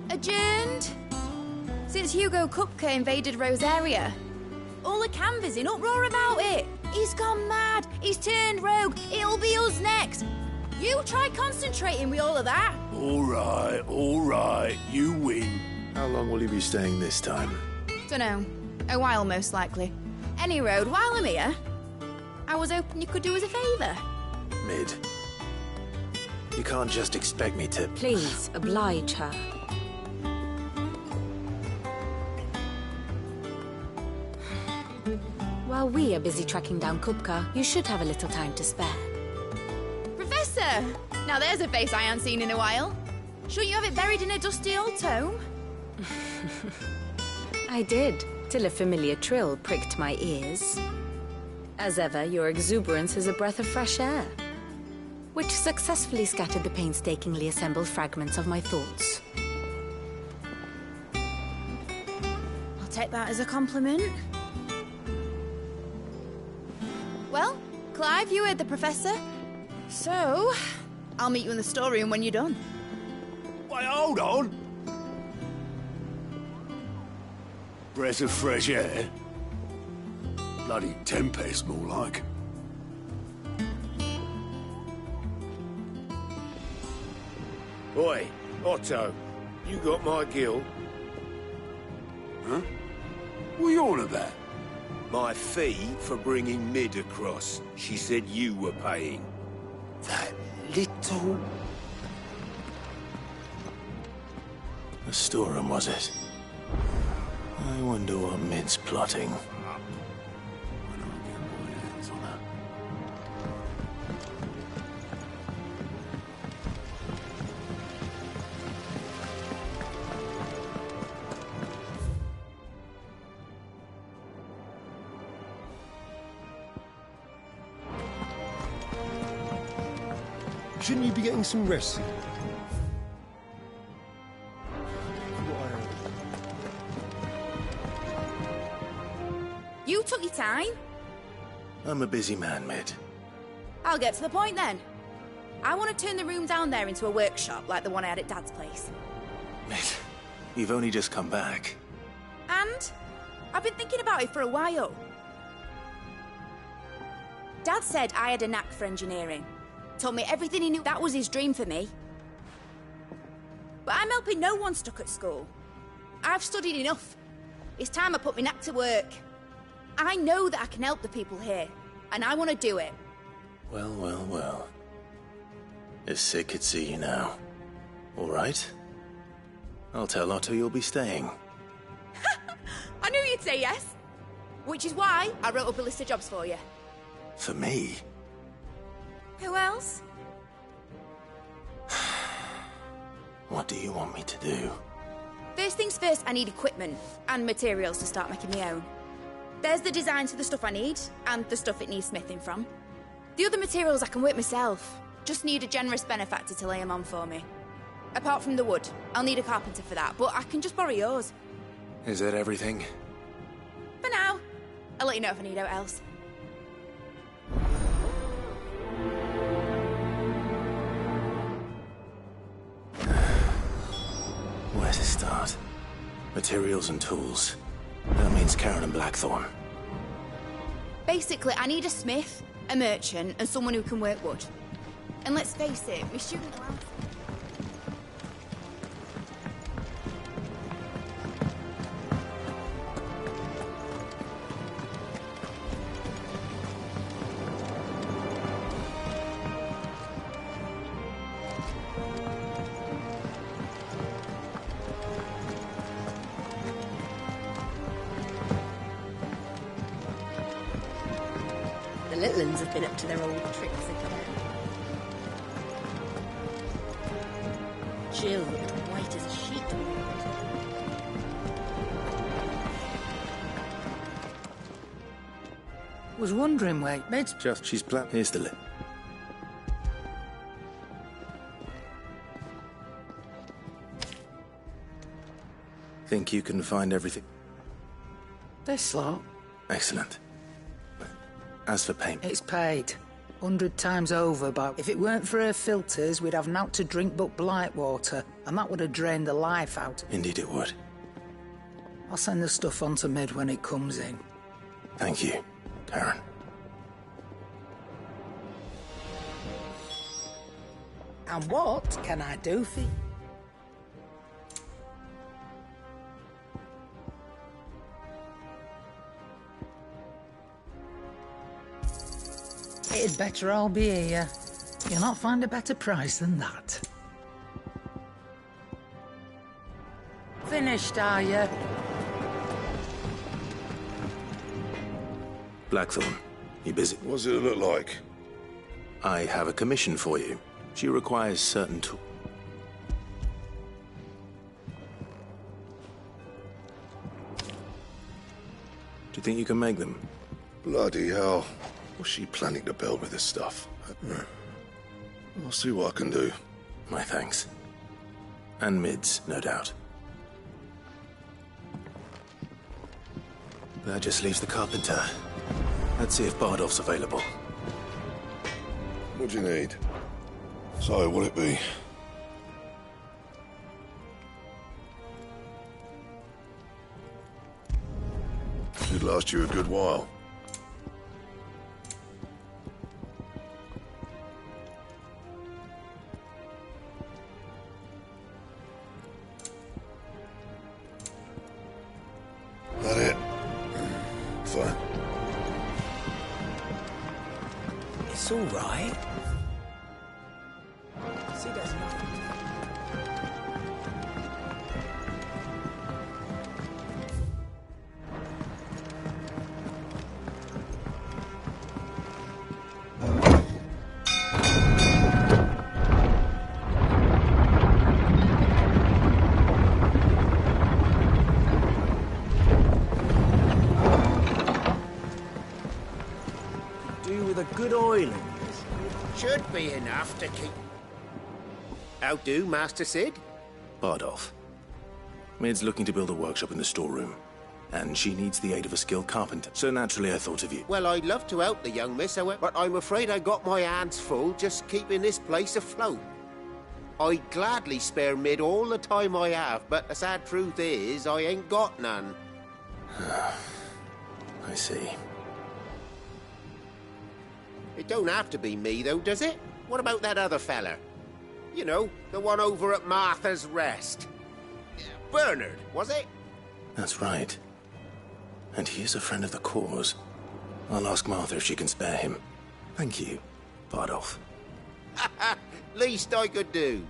Adjourned. Since Hugo Kupka invaded Rosaria. All the canvass in uproar about it. He's gone mad. He's turned rogue. It'll be us next. You try concentrating with all of that. All right. You win. How long will you be staying this time? Dunno. A while, most likely. Any road, while I'm here, I was hoping you could do us a favour. Mid. You can't just expect me to... Please, oblige her. While we are busy tracking down Kupka, you should have a little time to spare. Professor! Now there's a face I haven't seen in a while. Shouldn't you have it buried in a dusty old tome? I did, till a familiar trill pricked my ears. As ever, your exuberance is a breath of fresh air, which successfully scattered the painstakingly assembled fragments of my thoughts. I'll take that as a compliment. Well, Clive, you heard the professor. So, I'll meet you in the storeroom when you're done. Wait, hold on. Breath of fresh air? Bloody tempest, more like. Oi, Otto, you got my gill? Huh? What are you on about? My fee for bringing Mid across. She said you were paying. That little... The storeroom, was it? I wonder what Mid's plotting. Shouldn't you be getting some rest? You took your time. I'm a busy man, Mid. I'll get to the point then. I want to turn the room down there into a workshop like the one I had at Dad's place. Mid, you've only just come back. And I've been thinking about it for a while. Dad said I had a knack for engineering. Told me everything he knew. That was his dream for me. But I'm helping no one stuck at school. I've studied enough. It's time I put my knack to work. I know that I can help the people here, and I want to do it. Well, well, well. If Sid could see you now. All right. I'll tell Otto you'll be staying. I knew you'd say yes. Which is why I wrote up a list of jobs for you. For me? Who else? What do you want me to do? First things first, I need equipment and materials to start making my own. There's the designs for the stuff I need, and the stuff it needs smithing from. The other materials I can work myself. Just need a generous benefactor to lay them on for me. Apart from the wood, I'll need a carpenter for that, but I can just borrow yours. Is that everything? For now. I'll let you know if I need out else. Where to start? Materials and tools. That means Karen and Blackthorn. Basically, I need a smith, a merchant, and someone who can work wood. And let's face it, my student allowance... The little uns have been up to their old tricks again. Jill looked white as a sheet. Was wondering where Med's Just, she's black. Here's the lip. Think you can find everything? this lot. Excellent. As for payment... It's paid. 100 times over, but if it weren't for her filters, we'd have naught to drink but blight water, and that would have drained the life out. Indeed it would. I'll send the stuff on to Mid when it comes in. Thank you, Karen. And what can I do for you? It'd better all be here. You'll not find a better price than that. Finished, are you? Blackthorn, you busy? What does it look like? I have a commission for you. She requires certain tools. Do you think you can make them? Bloody hell. What's she planning to build with this stuff? I'll see what I can do. My thanks. And Mid's, no doubt. That just leaves the carpenter. Let's see if Bardolph's available. What do you need? So, what'll it be? Should last you a good while. That it? Fine. It's all right. See, there's nothing. Do with a good oil in this. Should be enough to keep... How do, Master Sid? Bardolph. Mid's looking to build a workshop in the storeroom. And she needs the aid of a skilled carpenter. So naturally I thought of you. Well, I'd love to help the young miss, but I'm afraid I got my hands full just keeping this place afloat. I'd gladly spare Mid all the time I have, but the sad truth is, I ain't got none. I see. It don't have to be me, though, does it? What about that other fella? You know, the one over at Martha's Rest. Bernard, was it? That's right. And he is a friend of the cause. I'll ask Martha if she can spare him. Thank you, Bardolph. Least I could do.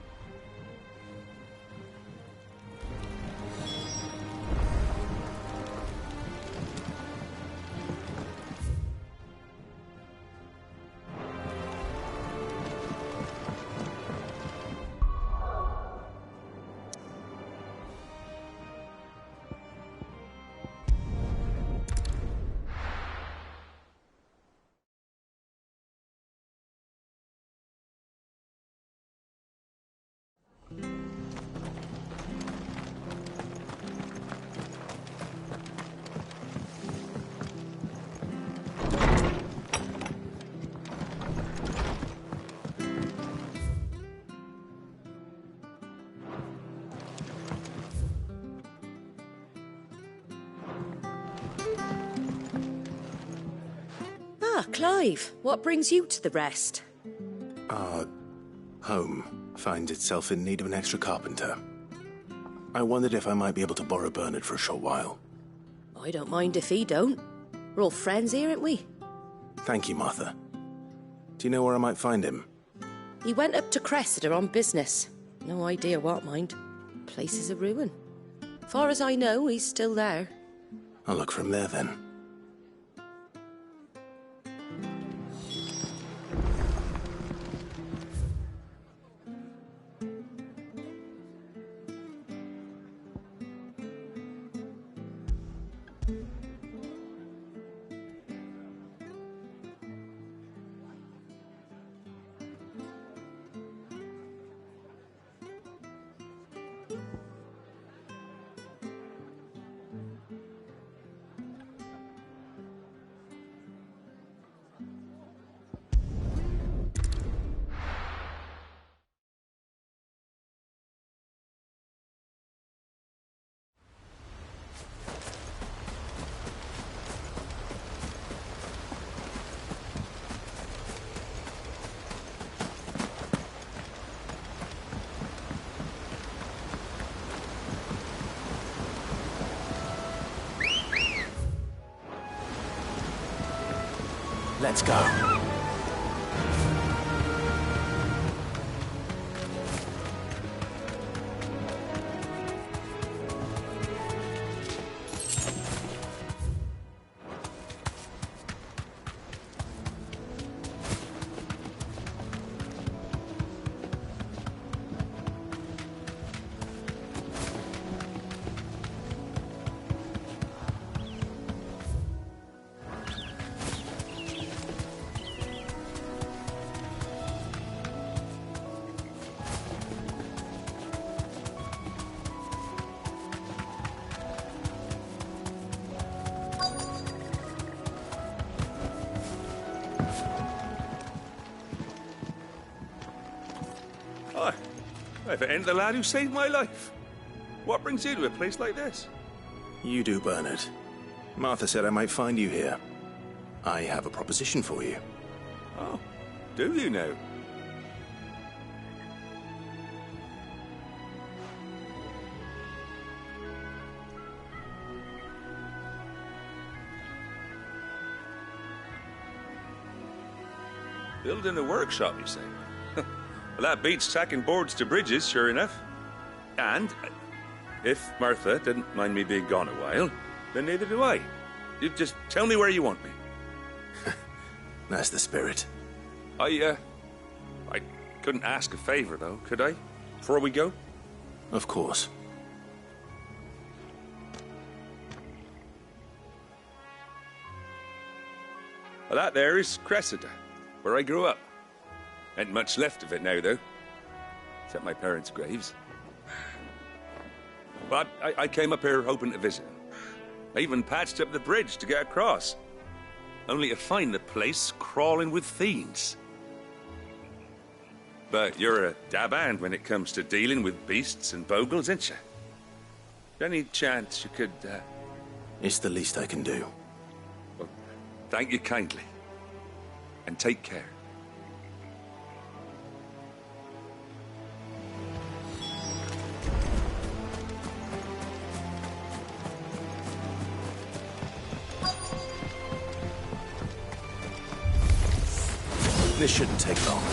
Ah, Clive, what brings you to the rest? Our home finds itself in need of an extra carpenter. I wondered if I might be able to borrow Bernard for a short while. I don't mind if he don't. We're all friends here, aren't we? Thank you, Martha. Do you know where I might find him? He went up to Cressida on business. No idea what, mind. Place is a ruin. Far as I know, he's still there. I'll look for him there, then. Let's go. If it ain't the lad who saved my life. What brings you to a place like this? You do, Bernard. Martha said I might find you here. I have a proposition for you. Oh, do you now? Building a workshop, you say? Well, that beats tacking boards to bridges, sure enough. And if Martha didn't mind me being gone a while, then neither do I. You just tell me where you want me. That's the spirit. I couldn't ask a favor, though, could I? Before we go? Of course. Well, that there is Cressida, where I grew up. Ain't much left of it now, though. Except my parents' graves. But I came up here hoping to visit. I even patched up the bridge to get across. Only to find the place crawling with fiends. But you're a dab hand when it comes to dealing with beasts and bogles, ain't you? Any chance you could, It's the least I can do. Well, thank you kindly. And take care. This shouldn't take long.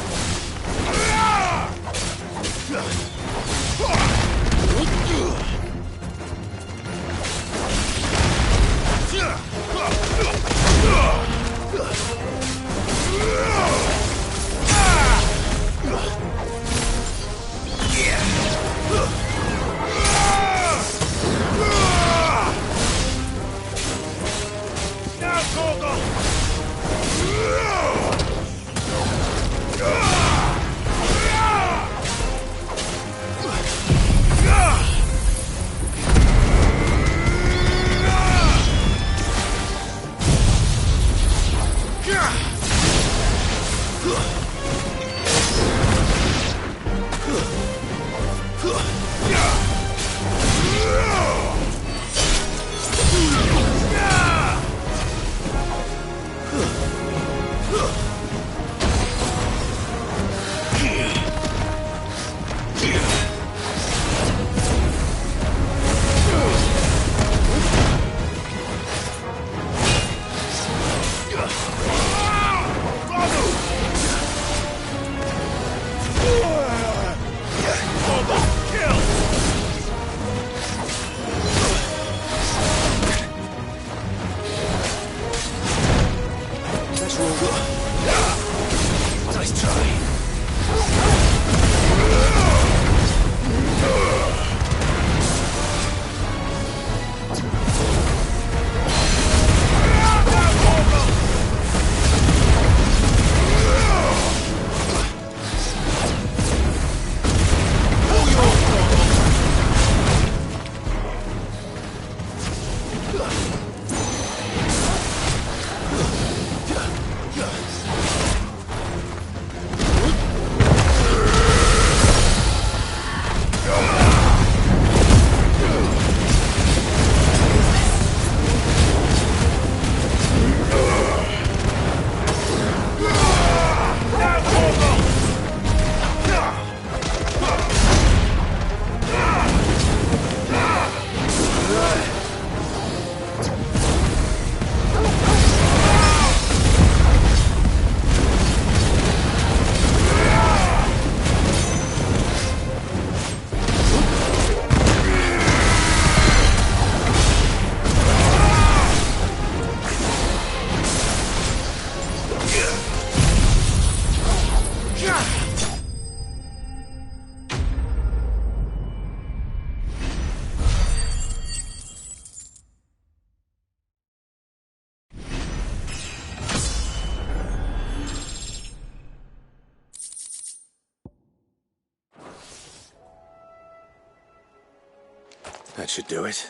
That should do it.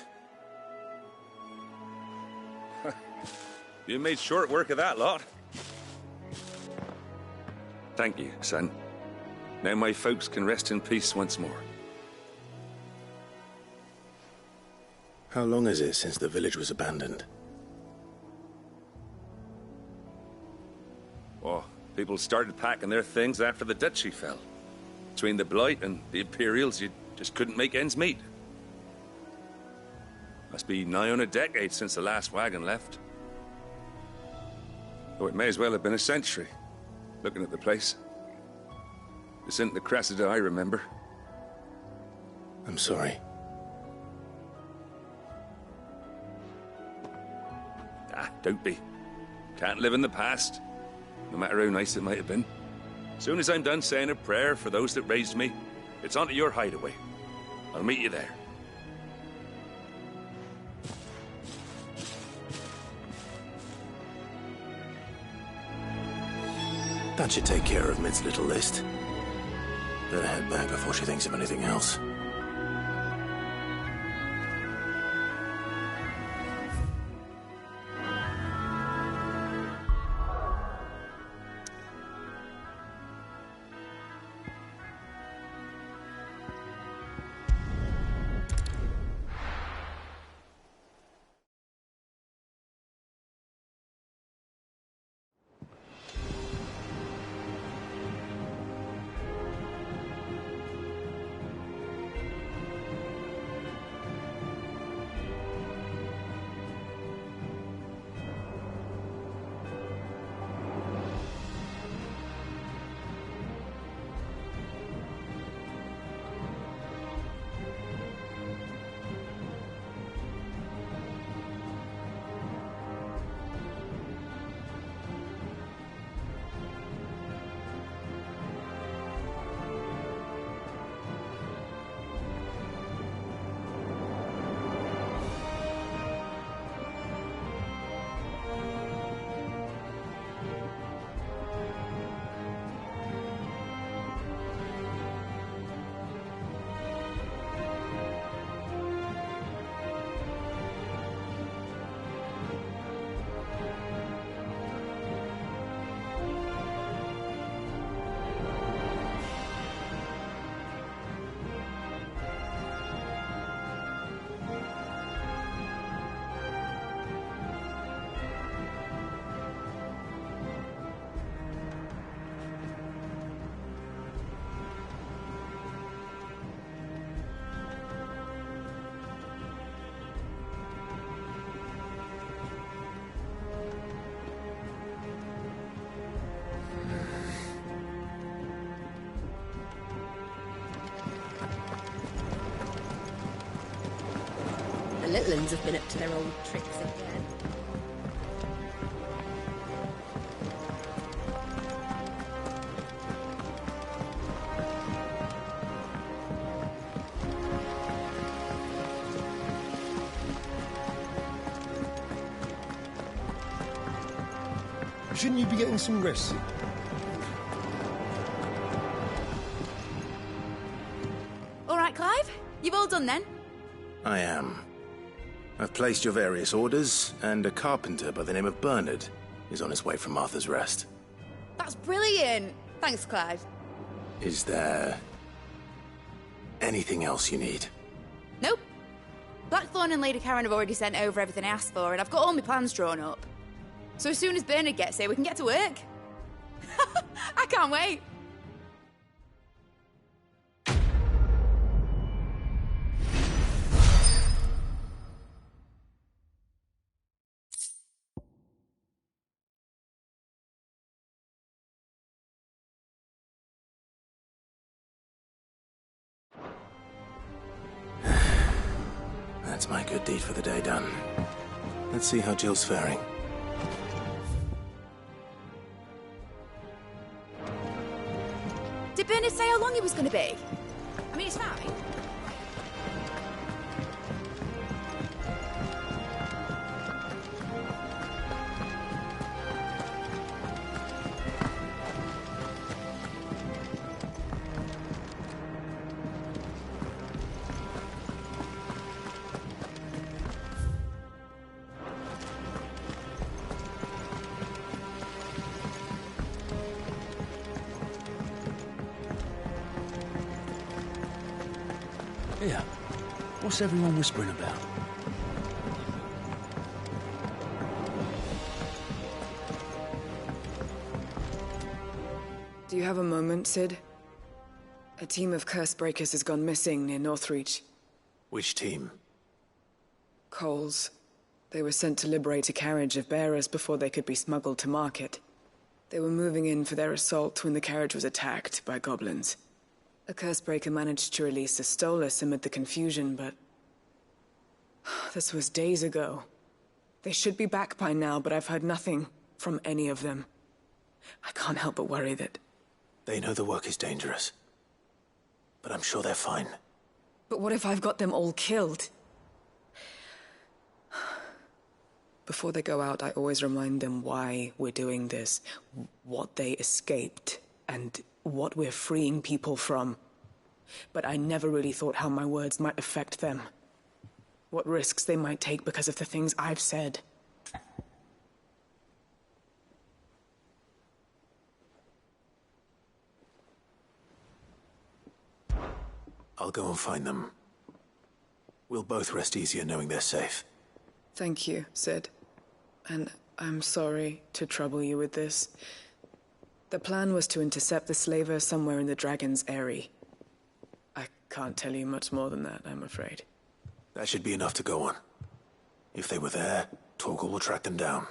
You made short work of that lot. Thank you, son. Now my folks can rest in peace once more. How long is it since the village was abandoned? Oh, people started packing their things after the duchy fell. Between the Blight and the Imperials, you just couldn't make ends meet. Must be nigh on a decade since the last wagon left. Oh, it may as well have been a century, looking at the place. This isn't the Cressida I remember. I'm sorry. Ah, don't be. Can't live in the past, no matter how nice it might have been. Soon as I'm done saying a prayer for those that raised me, it's onto your hideaway. I'll meet you there. That should take care of Mid's little list. Better head back before she thinks of anything else. little uns have been up to their old tricks again. Shouldn't you be getting some rest, Sid? All right, Clive? You've all done then? I am. I've placed your various orders, and a carpenter by the name of Bernard is on his way from Arthur's Rest. That's brilliant! Thanks, Clive. Is there anything else you need? Nope. Blackthorn and Lady Karen have already sent over everything I asked for, and I've got all my plans drawn up. So as soon as Bernard gets here, we can get to work. I can't wait. That's my good deed for the day done. Let's see how Jill's faring. Did Bernard say how long he was going to be? I mean, it's fine. Here, what's everyone whispering about? Do you have a moment, Sid? A team of Cursebreakers has gone missing near Northreach. Which team? Coles. They were sent to liberate a carriage of bearers before they could be smuggled to market. They were moving in for their assault when the carriage was attacked by goblins. A Cursebreaker managed to release a Stolas amid the confusion, but... this was days ago. They should be back by now, but I've heard nothing from any of them. I can't help but worry that... They know the work is dangerous. But I'm sure they're fine. But what if I've got them all killed? Before they go out, I always remind them why we're doing this, what they escaped, and what we're freeing people from. But I never really thought how my words might affect them. What risks they might take because of the things I've said. I'll go and find them. We'll both rest easier knowing they're safe. Thank you, Sid. And I'm sorry to trouble you with this. The plan was to intercept the slaver somewhere in the Dragon's Eyrie. I can't tell you much more than that, I'm afraid. That should be enough to go on. If they were there, Torgal will track them down.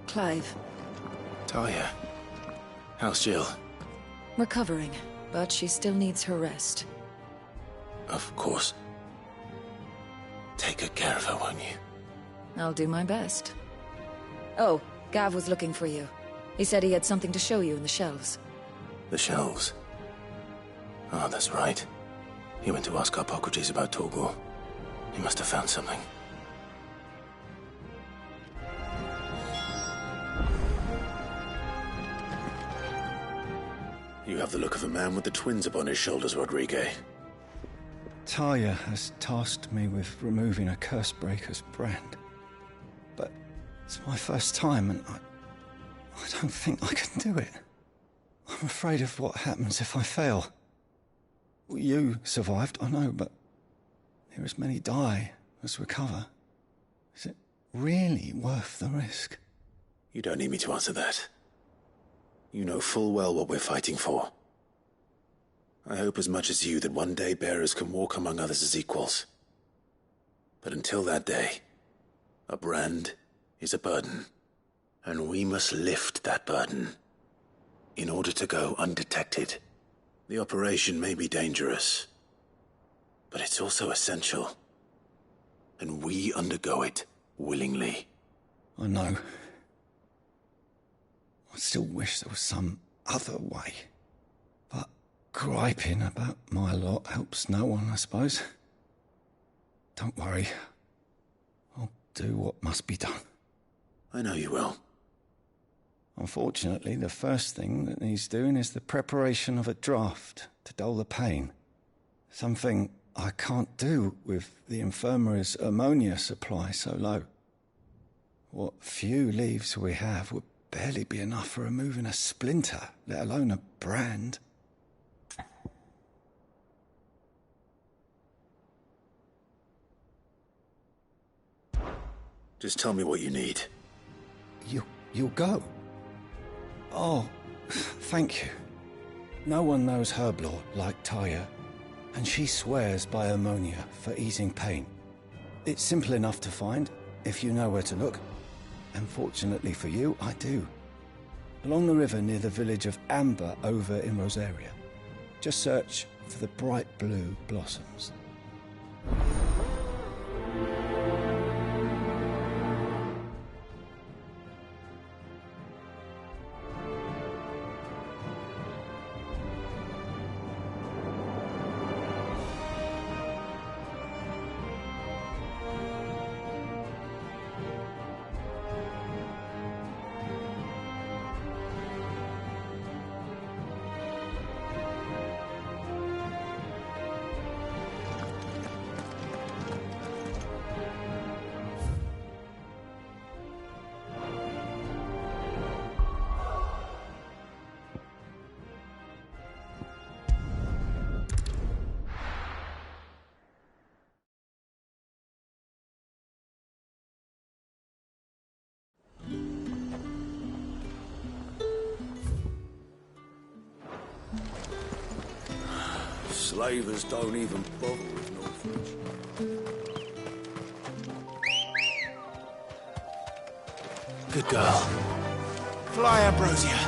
Clive. Talia. How's Jill? Recovering, but she still needs her rest. Of course. Take good care of her, won't you? I'll do my best. Oh, Gav was looking for you. He said he had something to show you in the shelves. The shelves? Oh, that's right. He went to ask Hippocrates about Torgal. He must have found something. You have the look of a man with the twins upon his shoulders, Rodrigue. Taya has tasked me with removing a Cursebreaker's brand. But it's my first time, and I don't think I can do it. I'm afraid of what happens if I fail. You survived, I know, but near as many die as recover. Is it really worth the risk? You don't need me to answer that. You know full well what we're fighting for. I hope as much as you that one day bearers can walk among others as equals. But until that day, a brand is a burden, and we must lift that burden in order to go undetected. The operation may be dangerous, but it's also essential, and we undergo it willingly. I know. I still wish there was some other way. But griping about my lot helps no one, I suppose. Don't worry. I'll do what must be done. I know you will. Unfortunately, the first thing that needs doing is the preparation of a draft to dull the pain. Something I can't do with the infirmary's ammonia supply so low. What few leaves we have would barely be enough for removing a splinter, let alone a brand. Just tell me what you need. You'll go? Oh, thank you. No one knows herb lore like Taya, and she swears by ammonia for easing pain. It's simple enough to find, if you know where to look. And fortunately for you, I do. Along the river near the village of Amber over in Rosaria. Just search for the bright blue blossoms. Slavers don't even bother with Northridge. Good girl. Fly, Ambrosia.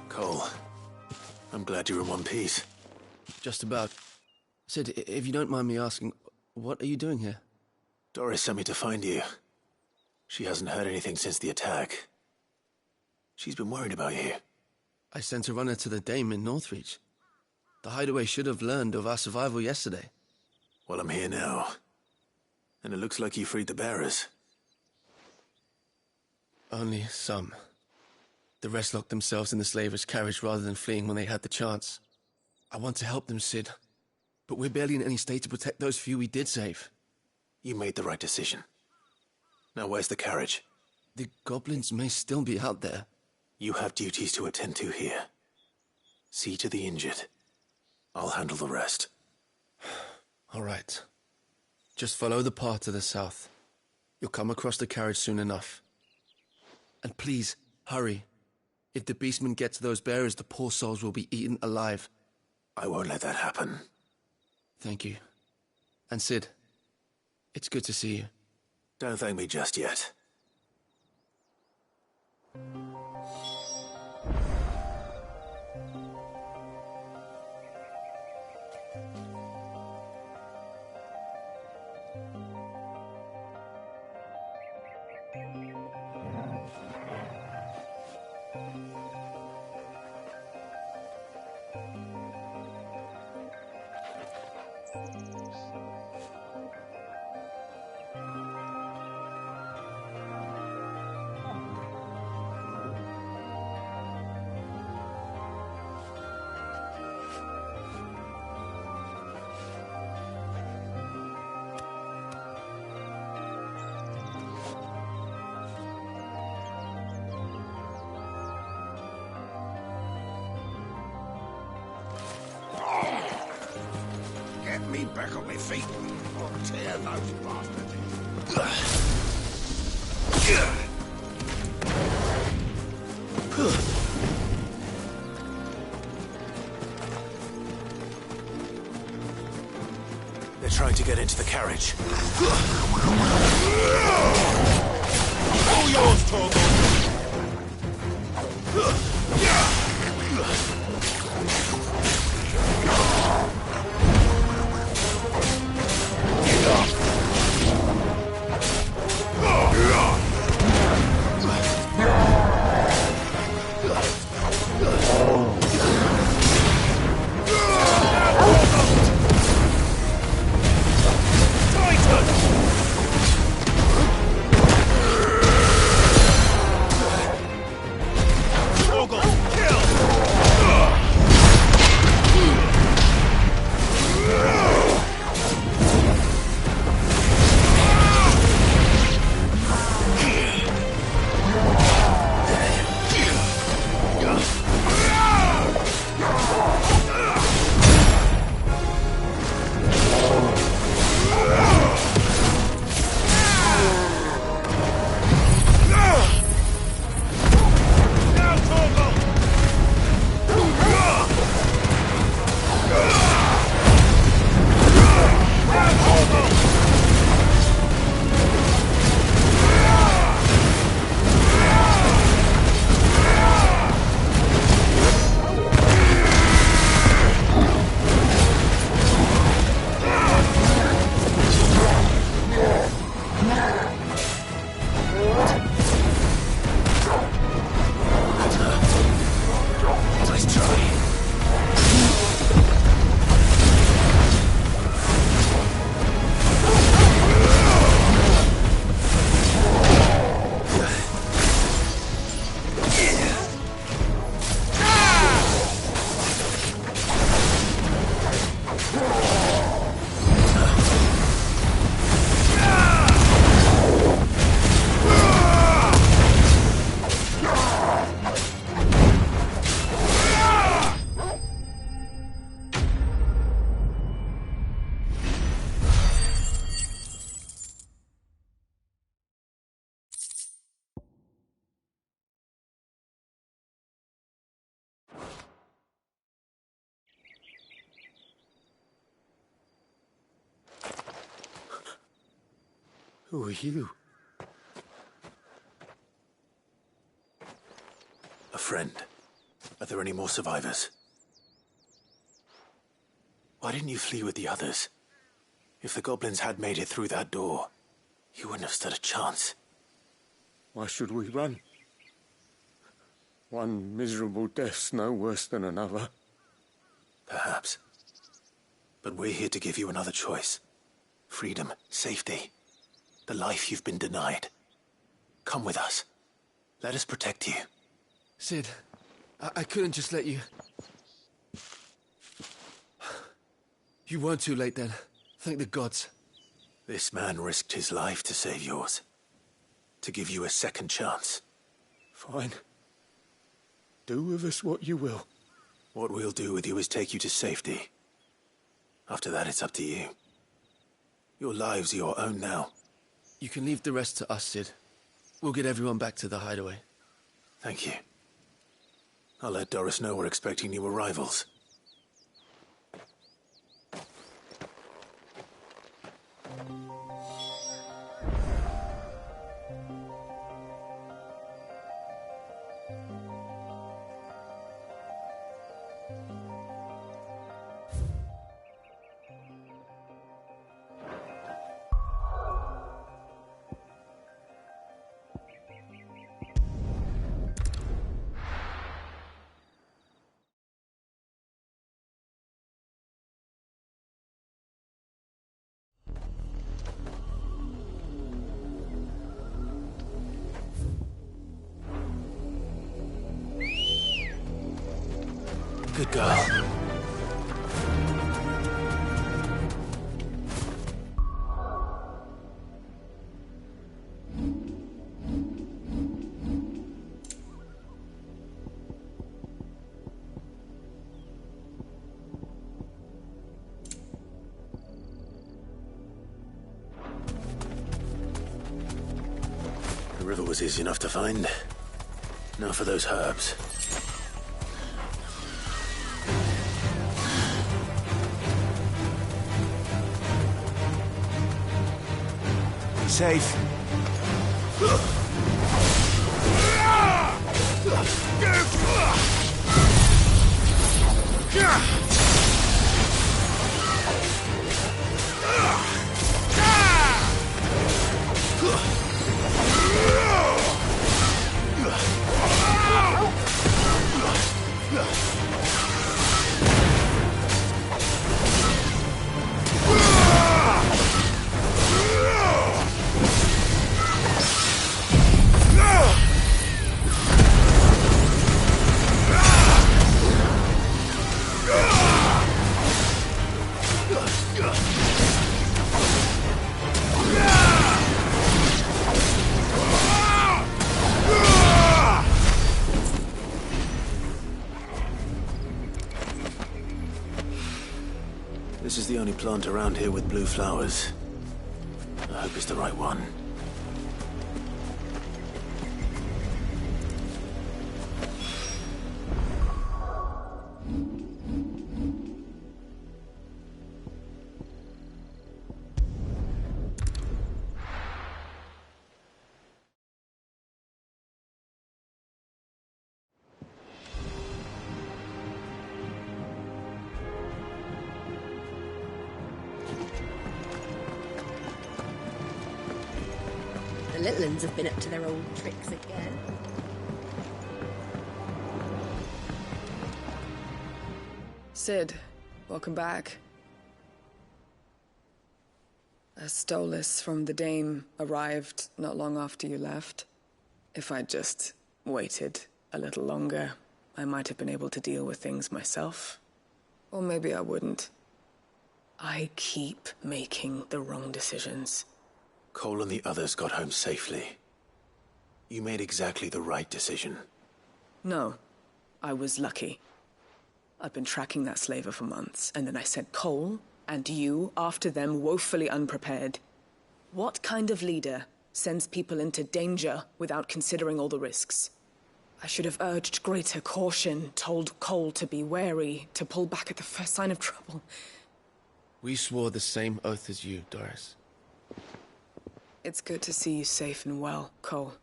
Cole, I'm glad you're in one piece. Just about. Sid, if you don't mind me asking, what are you doing here? Doris sent me to find you. She hasn't heard anything since the attack. She's been worried about you. I sent a runner to the Dame in Northreach. The hideaway should have learned of our survival yesterday. Well, I'm here now. And it looks like you freed the bearers. Only some. The rest locked themselves in the slavers' carriage rather than fleeing when they had the chance. I want to help them, Sid. But we're barely in any state to protect those few we did save. You made the right decision. Now where's the carriage? The goblins may still be out there. You have duties to attend to here. See to the injured. I'll handle the rest. All right. Just follow the path to the south. You'll come across the carriage soon enough. And please, hurry. If the beastmen get to those bearers, the poor souls will be eaten alive. I won't let that happen. Thank you. And Sid, it's good to see you. Don't thank me just yet. back on my feet. I'll tear those bastards. They're trying to get into the carriage. All yours, Torgal! Who are you? A friend. Are there any more survivors? Why didn't you flee with the others? If the goblins had made it through that door, you wouldn't have stood a chance. Why should we run? One miserable death's no worse than another. Perhaps. But we're here to give you another choice. Freedom, safety, the life you've been denied. Come with us. Let us protect you. Sid, I couldn't just let you... You weren't too late then. Thank the gods. This man risked his life to save yours. To give you a second chance. Fine. Do with us what you will. What we'll do with you is take you to safety. After that, it's up to you. Your lives are your own now. You can leave the rest to us, Sid. We'll get everyone back to the hideaway. Thank you. I'll let Doris know we're expecting new arrivals. Good girl. river was easy enough to find. Now for those herbs. Be safe. This is the only plant around here with blue flowers. I hope it's the right one. The little uns have been up to their old tricks again. Sid, welcome back. A Stolas from the Dame arrived not long after you left. If I'd just waited a little longer, I might have been able to deal with things myself. Or maybe I wouldn't. I keep making the wrong decisions. Cole and the others got home safely. You made exactly the right decision. No, I was lucky. I've been tracking that slaver for months, and then I sent Cole and you after them woefully unprepared. What kind of leader sends people into danger without considering all the risks? I should have urged greater caution, told Cole to be wary, to pull back at the first sign of trouble. We swore the same oath as you, Doris. It's good to see you safe and well, Cole.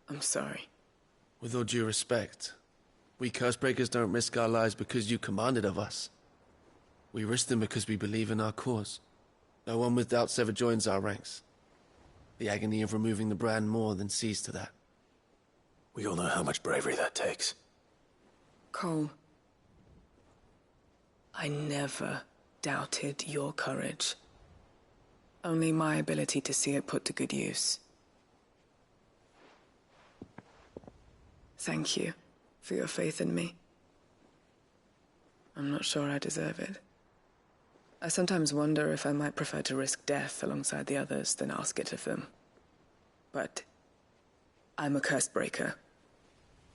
I'm sorry. With all due respect, we Cursebreakers don't risk our lives because you commanded of us. We risk them because we believe in our cause. No one with doubts ever joins our ranks. The agony of removing the brand more than sees to that. We all know how much bravery that takes. Cole, I never doubted your courage. Only my ability to see it put to good use. Thank you for your faith in me. I'm not sure I deserve it. I sometimes wonder if I might prefer to risk death alongside the others than ask it of them. But I'm a Cursebreaker.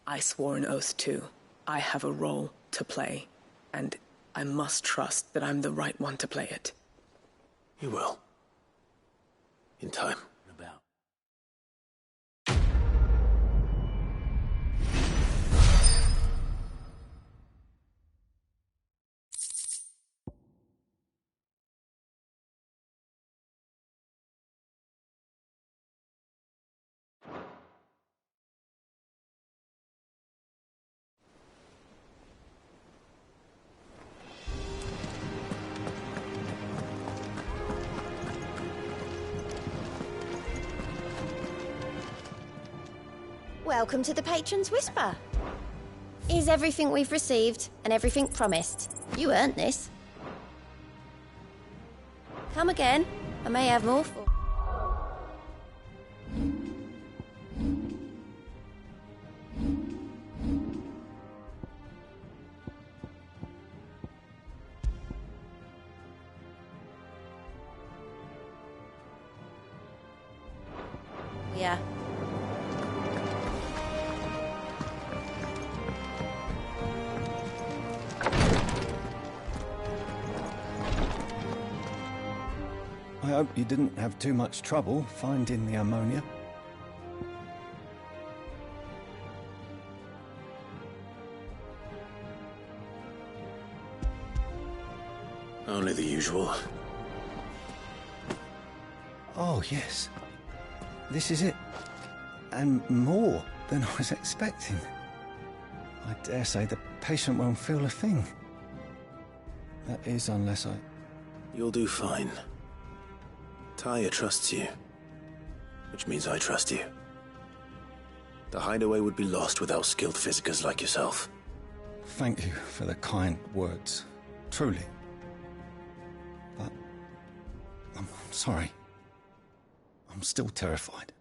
I swore an oath too. I have a role to play, and I must trust that I'm the right one to play it. You will. In time. About. Welcome to the Patron's Whisper. Here's everything we've received and everything promised. You earned this. Come again. I may have more for... Yeah. I hope you didn't have too much trouble finding the ammonia. Only the usual. Oh, yes. This is it. And more than I was expecting. I dare say the patient won't feel a thing. That is, unless I... You'll do fine. Taya trusts you, which means I trust you. The hideaway would be lost without skilled physicers like yourself. Thank you for the kind words. Truly. But... I'm sorry. I'm still terrified.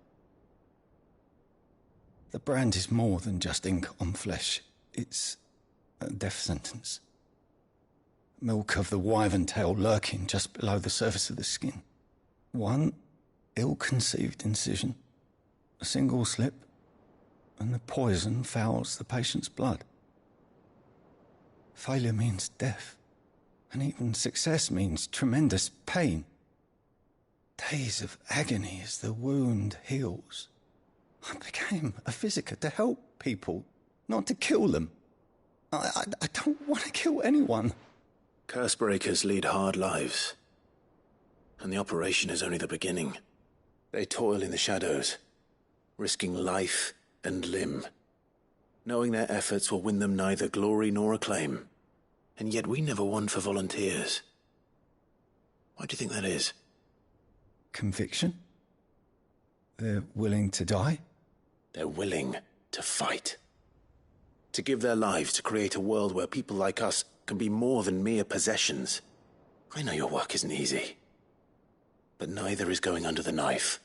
The brand is more than just ink on flesh. It's a death sentence. Milk of the wyvern tail lurking just below the surface of the skin. One ill-conceived incision, a single slip, and the poison fouls the patient's blood. Failure means death, and even success means tremendous pain. Days of agony as the wound heals. I became a physiker to help people, not to kill them. I don't want to kill anyone. Cursebreakers lead hard lives. And the operation is only the beginning. They toil in the shadows, risking life and limb, knowing their efforts will win them neither glory nor acclaim. And yet we never won for volunteers. Why do you think that is? Conviction? They're willing to die? They're willing to fight. To give their lives to create a world where people like us can be more than mere possessions. I know your work isn't easy, but neither is going under the knife.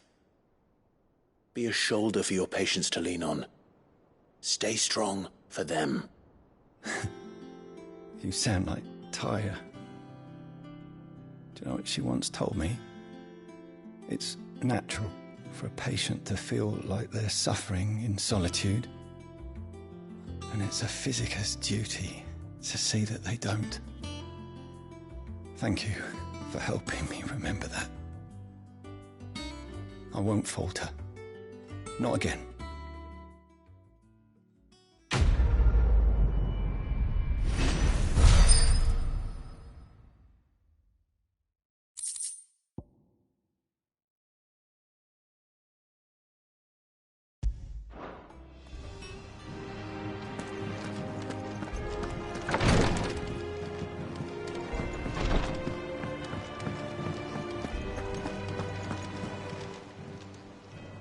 Be a shoulder for your patients to lean on. Stay strong for them. You sound like Taya. Do you know what she once told me? It's natural for a patient to feel like they're suffering in solitude. And it's a physiker's duty to see that they don't. Thank you for helping me remember that. I won't falter. Not again.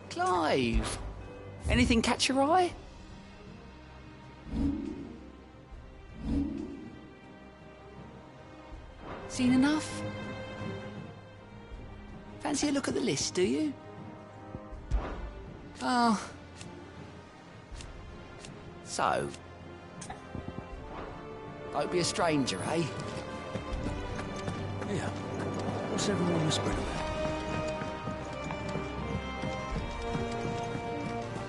Clive, anything catch your eye? Seen enough? Fancy a look at the list, do you? Oh. So. Don't be a stranger, eh? Yeah. What's everyone whispering about?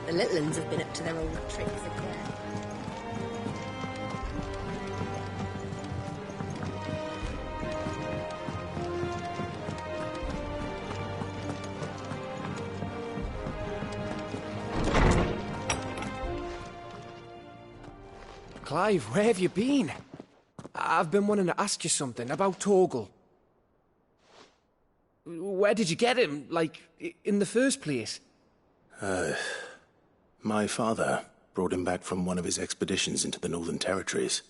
The little uns have been up to their old tricks again. Clive, where have you been? I've been wanting to ask you something about Torgal. Where did you get him, like, in the first place? My father brought him back from one of his expeditions into the Northern Territories.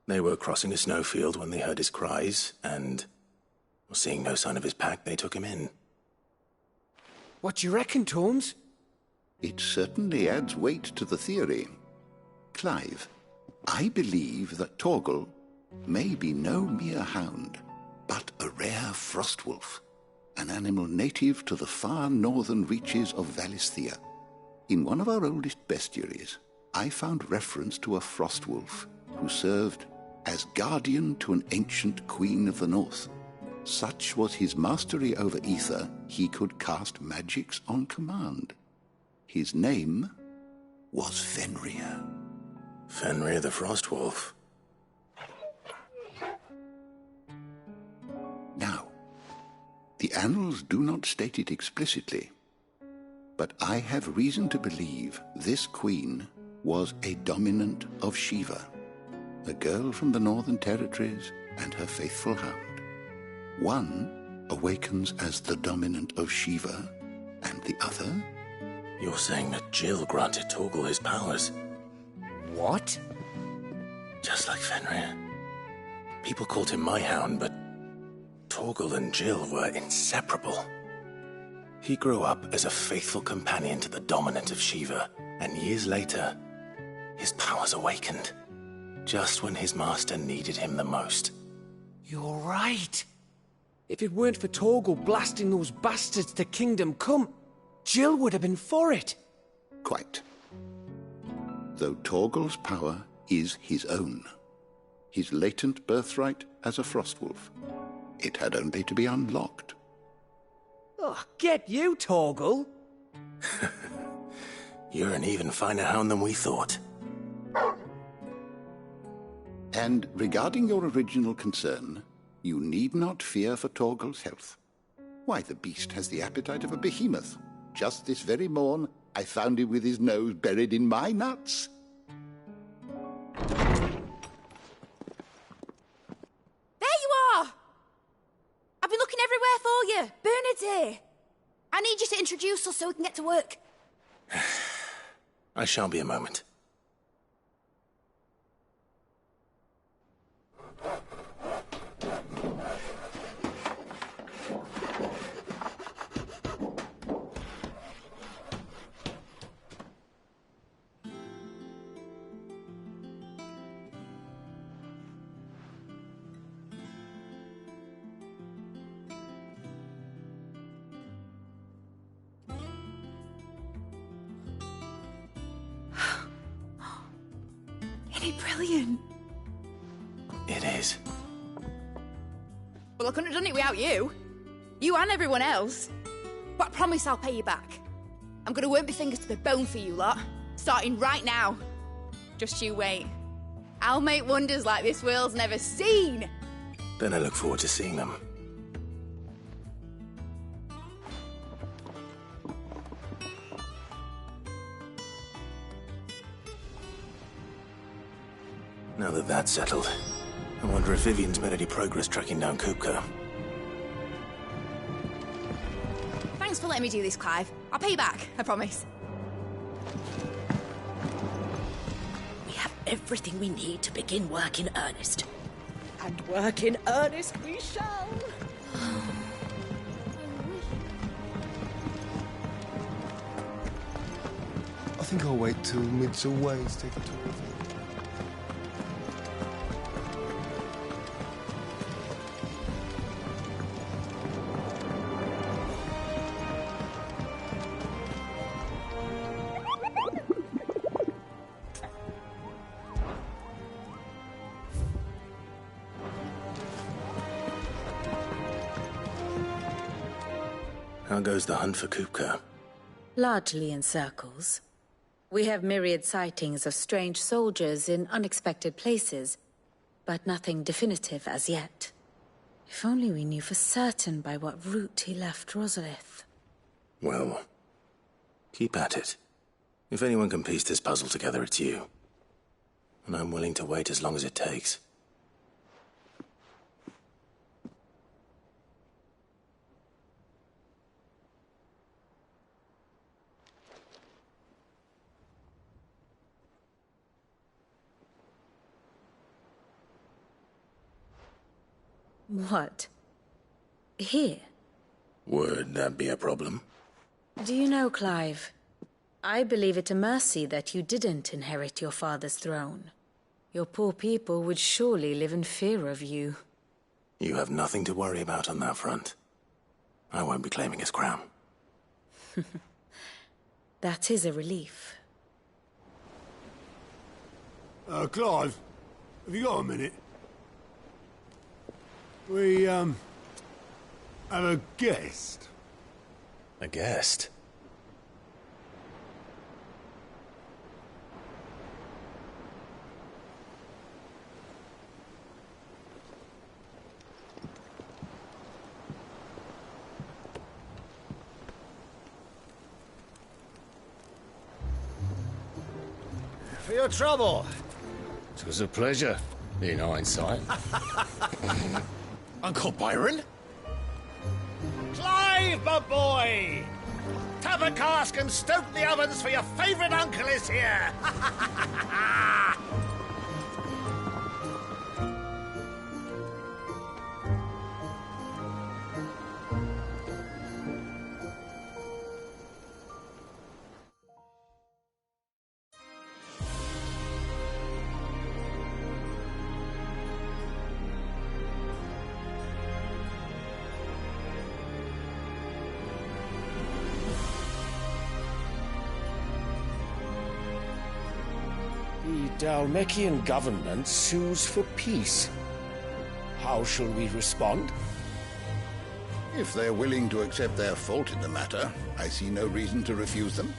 They were crossing a snowfield when they heard his cries, and, seeing no sign of his pack, they took him in. What do you reckon, Tomes? It certainly adds weight to the theory. Clive, I believe that Torgal may be no mere hound, but a rare frostwolf, an animal native to the far northern reaches of Valisthea. In one of our oldest bestiaries, I found reference to a frostwolf who served as guardian to an ancient queen of the north. Such was his mastery over ether, he could cast magics on command. His name was Fenrir. Fenrir the Frostwolf. Now, The annals do not state it explicitly, but I have reason to believe this queen was a dominant of Shiva, a girl from the Northern Territories and her faithful hound. One awakens as the dominant of Shiva, and the other... You're saying that Jill granted Torgal his powers? What? Just like Fenrir. People called him my hound, but Torgal and Jill were inseparable. He grew up as a faithful companion to the dominant of Shiva, and years later, his powers awakened, just when his master needed him the most. You're right. If it weren't for Torgal blasting those bastards to Kingdom Come, Jill would have been for it. Quite. Though Torgal's power is his own, his latent birthright as a Frostwolf, it had only to be unlocked. Oh, get you, Torgal! You're an even finer hound than we thought. And regarding your original concern, you need not fear for Torgal's health. Why, the beast has the appetite of a behemoth. Just this very morn, I found him with his nose buried in my nuts. There you are! I've been looking everywhere for you. Bernard's here. I need you to introduce us so we can get to work. I shan't be a moment. Brilliant. It is. Well, I couldn't have done it without you. You and everyone else. But I promise I'll pay you back. I'm gonna work my fingers to the bone for you lot, starting right now. Just you wait. I'll make wonders like this world's never seen. Then I look forward to seeing them. Now that that's settled, I wonder if Vivian's made any progress tracking down Kupka. Thanks for letting me do this, Clive. I'll pay you back, I promise. We have everything we need to begin work in earnest. And work in earnest we shall. I think I'll wait till mid's away to take a tour of it. How goes the hunt for Kupka? Largely in circles. We have myriad sightings of strange soldiers in unexpected places, but nothing definitive as yet. If only we knew for certain by what route he left Rosalith. Well, keep at it. If anyone can piece this puzzle together, it's you. And I'm willing to wait as long as it takes. What? Here? Would that be a problem? Do you know, Clive, I believe it a mercy that you didn't inherit your father's throne. Your poor people would surely live in fear of you. You have nothing to worry about on that front. I won't be claiming his crown. That is a relief. Clive, have you got a minute? We, have a guest. A guest? for your trouble. It was a pleasure, in hindsight. Uncle Byron? Clive, my boy! Tap a cask and stoke the ovens, for your favourite uncle is here! The Dalmekian government sues for peace. How shall we respond? If they're willing to accept their fault in the matter, I see no reason to refuse them.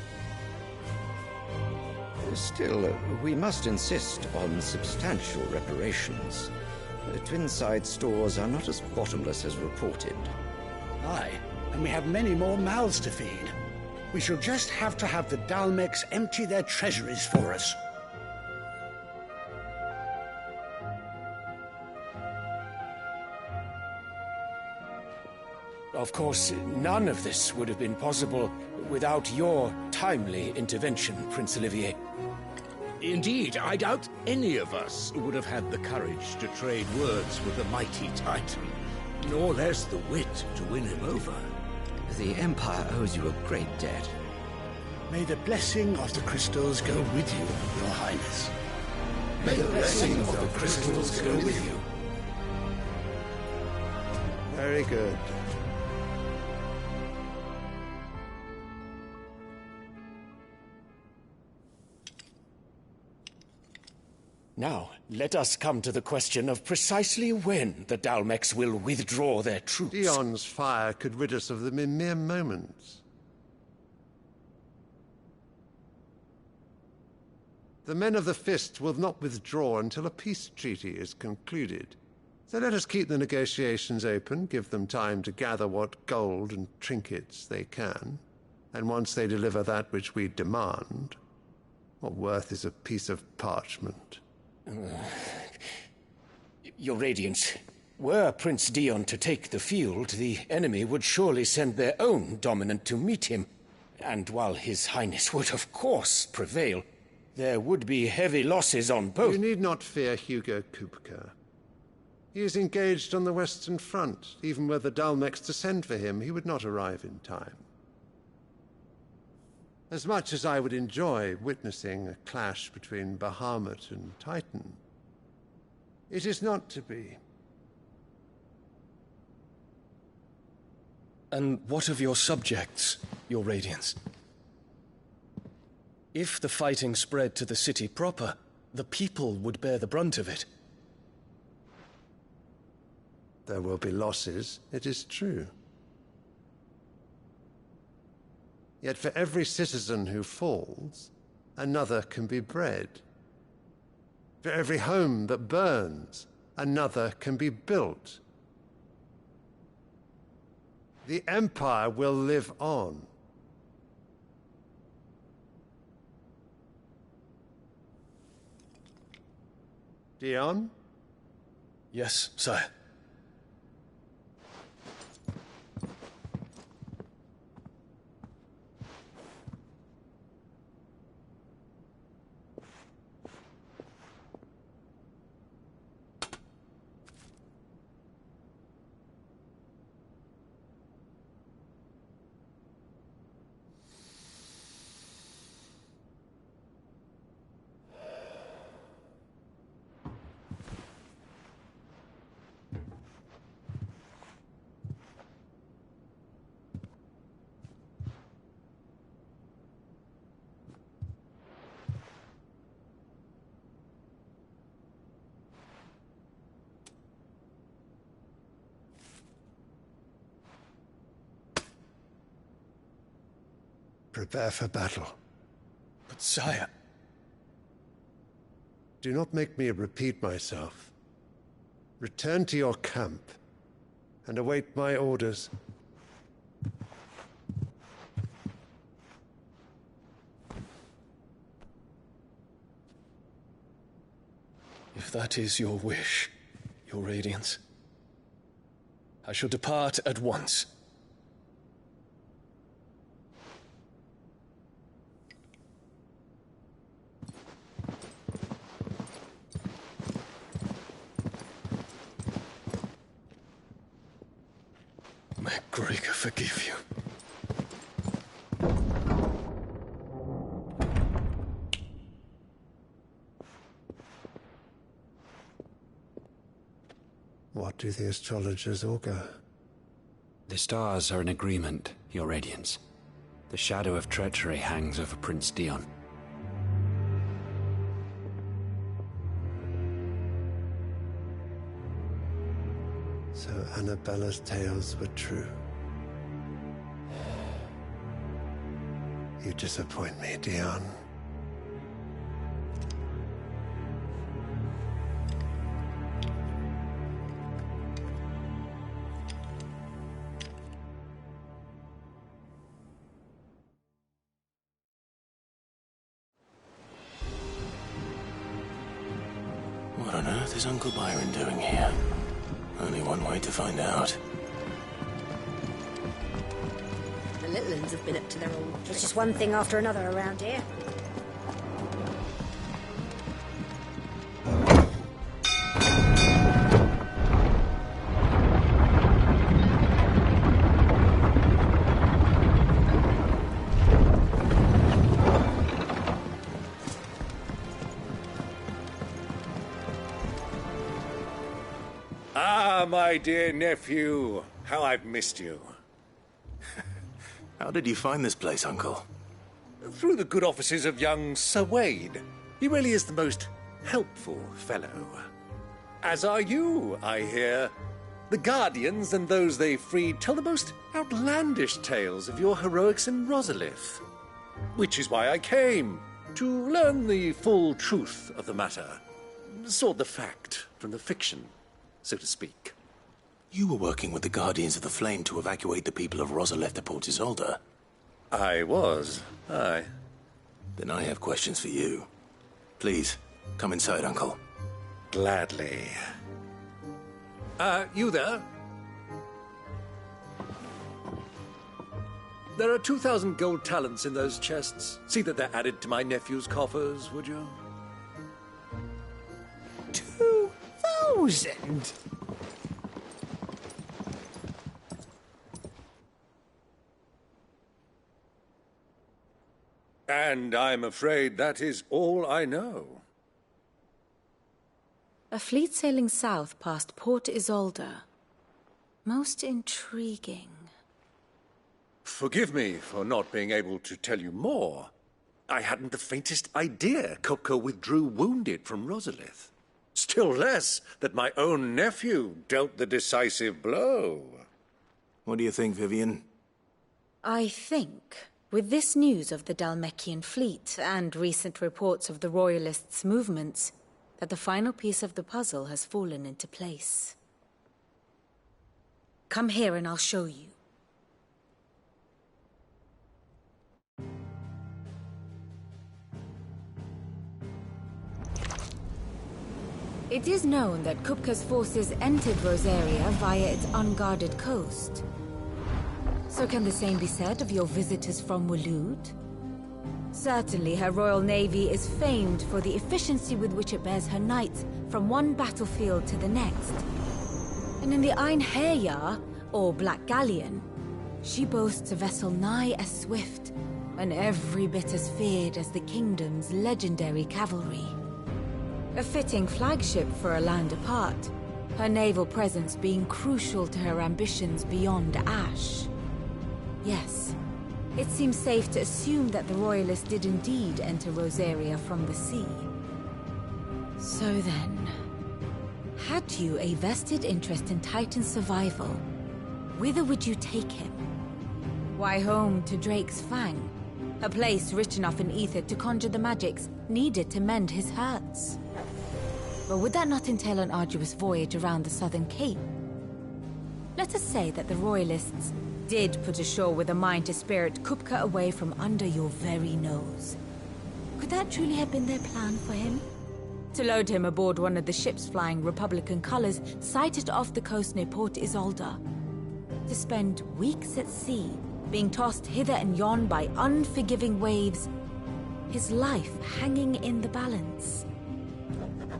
Still, we must insist on substantial reparations. Twinside stores are not as bottomless as reported. Aye, and we have many more mouths to feed. We shall just have to have the Dalmecs empty their treasuries for us. Of course, none of this would have been possible without your timely intervention, Prince Olivier. Indeed, I doubt any of us would have had the courage to trade words with the mighty Titan, nor less the wit to win him over. The Empire owes you a great debt. May the blessing of the crystals go with you, Your Highness. May the blessing of the crystals go with you. Very good. Now, let us come to the question of precisely when the Dalmecs will withdraw their troops. Dion's fire could rid us of them in mere moments. The men of the Fist will not withdraw until a peace treaty is concluded. So let us keep the negotiations open, give them time to gather what gold and trinkets they can, and once they deliver that which we demand, what worth is a piece of parchment? Your Radiance, were Prince Dion to take the field, the enemy would surely send their own dominant to meet him. And while His Highness would of course prevail, there would be heavy losses on both. You need not fear Hugo Kupka. He is engaged on the Western Front. Even were the Dalmecs to send for him, he would not arrive in time. As much as I would enjoy witnessing a clash between Bahamut and Titan, it is not to be. And what of your subjects, Your Radiance? If the fighting spread to the city proper, the people would bear the brunt of it. There will be losses, it is true. Yet for every citizen who falls, another can be bred. For every home that burns, another can be built. The Empire will live on. Dion? Yes, sire. Prepare for battle. But sire... Do not make me repeat myself. Return to your camp and await my orders. If that is your wish, Your Radiance, I shall depart at once. May Gregor forgive you. What do the astrologers augur? The stars are in agreement, Your Radiance. The shadow of treachery hangs over Prince Dion. So Annabella's tales were true. You disappoint me, Dion. What on earth is Uncle Byron doing here? Only one way to find out. The little ones have been up to their old tricks. It's just one thing after another around here. My dear nephew, how I've missed you. How did you find this place, Uncle? Through the good offices of young Sir Wade. He really is the most helpful fellow. As are you, I hear. The Guardians and those they freed tell the most outlandish tales of your heroics in Rosalith. Which is why I came, to learn the full truth of the matter. Sort the fact from the fiction, so to speak. You were working with the Guardians of the Flame to evacuate the people of Rosalith to Port Isolde. I was, aye. Then I have questions for you. Please, come inside, Uncle. Gladly. You there? There are 2,000 gold talents in those chests. See that they're added to my nephew's coffers, would you? 2,000? And I'm afraid that is all I know. A fleet sailing south past Port Isolde. Most intriguing. Forgive me for not being able to tell you more. I hadn't the faintest idea Kupka withdrew wounded from Rosalith. Still less that my own nephew dealt the decisive blow. What do you think, Vivian? I think, with this news of the Dhalmekian fleet and recent reports of the Royalists' movements, that the final piece of the puzzle has fallen into place. Come here and I'll show you. It is known that Kupka's forces entered Rosaria via its unguarded coast. So can the same be said of your visitors from Waloed? Certainly her Royal Navy is famed for the efficiency with which it bears her knights from one battlefield to the next. And in the Einherjar, or Black Galleon, she boasts a vessel nigh as swift and every bit as feared as the kingdom's legendary cavalry. A fitting flagship for a land apart, her naval presence being crucial to her ambitions beyond Ash. Yes, it seems safe to assume that the Royalists did indeed enter Rosaria from the sea. So then, had you a vested interest in Titan's survival, whither would you take him? Why, home to Drake's Fang, a place rich enough in ether to conjure the magics needed to mend his hurts. But would that not entail an arduous voyage around the southern cape? Let us say that the Royalists did put ashore with a mind to spirit Kupka away from under your very nose. Could that truly have been their plan for him? to load him aboard one of the ships flying Republican colors sighted off the coast near Port Isolde. To spend weeks at sea, being tossed hither and yon by unforgiving waves, his life hanging in the balance.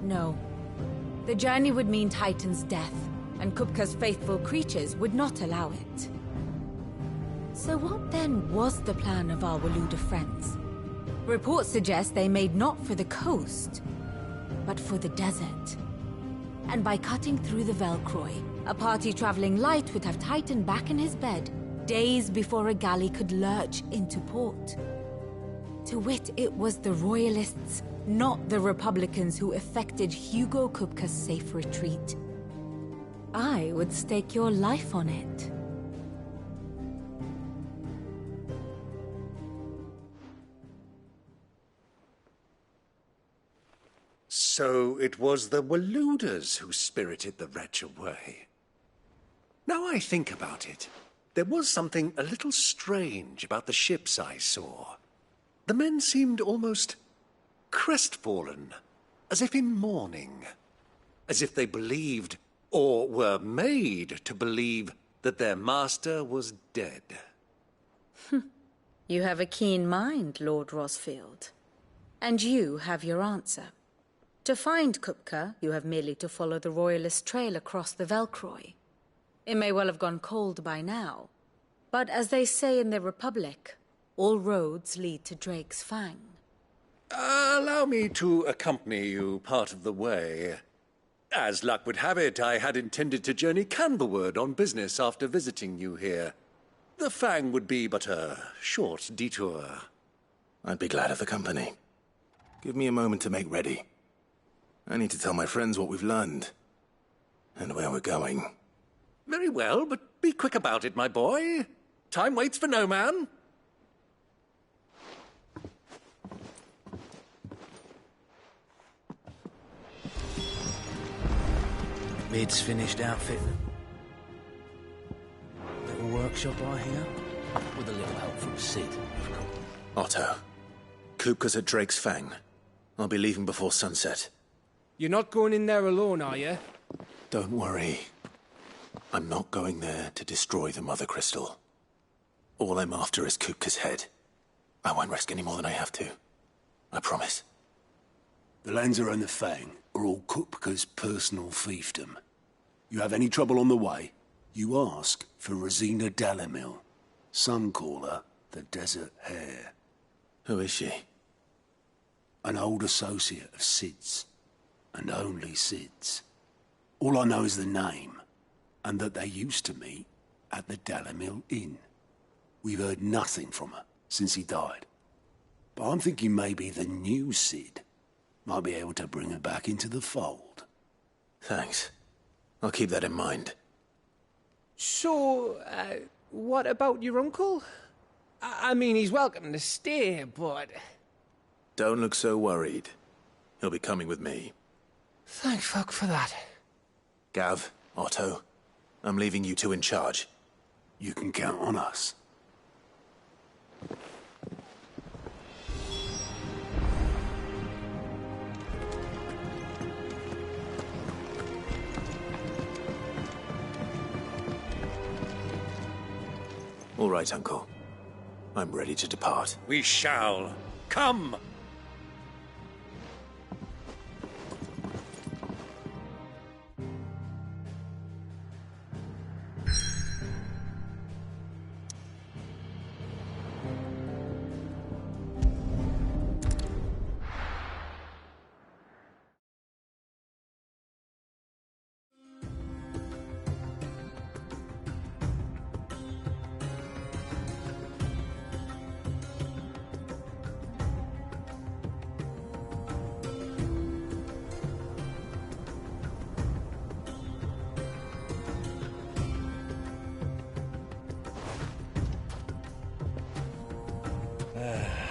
No. The journey would mean Titan's death, and Kupka's faithful creatures would not allow it. So what then was the plan of our Waluda friends? Reports suggest they made not for the coast, but for the desert. And by cutting through the Velcroy, a party traveling light would have Titan back in his bed days before a galley could lurch into port. To wit, it was the Royalists, not the Republicans, who effected Hugo Kupka's safe retreat. I would stake your life on it. So it was the Waludas who spirited the wretch away. Now I think about it, there was something a little strange about the ships I saw. The men seemed almost crestfallen, as if in mourning, as if they believed, or were made to believe, that their master was dead. You have a keen mind, Lord Rosfield. And you have your answer. To find Kupka, you have merely to follow the Royalist trail across the Velcroy. It may well have gone cold by now, but as they say in the Republic, all roads lead to Drake's Fang. Allow me to accompany you part of the way. As luck would have it, I had intended to journey Canberward on business after visiting you here. The Fang would be but a short detour. I'd be glad of the company. Give me a moment to make ready. I need to tell my friends what we've learned, and where we're going. Very well, but be quick about it, my boy. Time waits for no man. Mid's finished outfitting. Little workshop, I hear, with a little help from Sid, of course. Otto, Kupka's at Drake's Fang. I'll be leaving before sunset. You're not going in there alone, are you? Don't worry. I'm not going there to destroy the Mother Crystal. All I'm after is Kupka's head. I won't risk any more than I have to. I promise. The Lanza and the Fang are all Kupka's personal fiefdom. You have any trouble on the way, you ask for Rosina Dalimil. Some call her the Desert Hare. Who is she? An old associate of Sid's. And only Sid's. All I know is the name, and that they used to meet at the Dalimil Inn. We've heard nothing from her since he died. But I'm thinking maybe the new Sid might be able to bring her back into the fold. Thanks. I'll keep that in mind. So, what about your uncle? I mean, he's welcome to stay, but... Don't look so worried. He'll be coming with me. Thank fuck for that. Gav, Otto, I'm leaving you two in charge. You can count on us. All right, Uncle. I'm ready to depart. We shall. Come!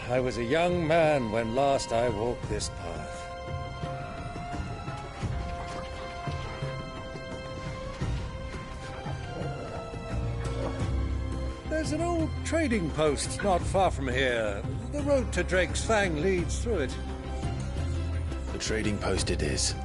I was a young man when last I walked this path. There's an old trading post not far from here. The road to Drake's Fang leads through it. The trading post it is.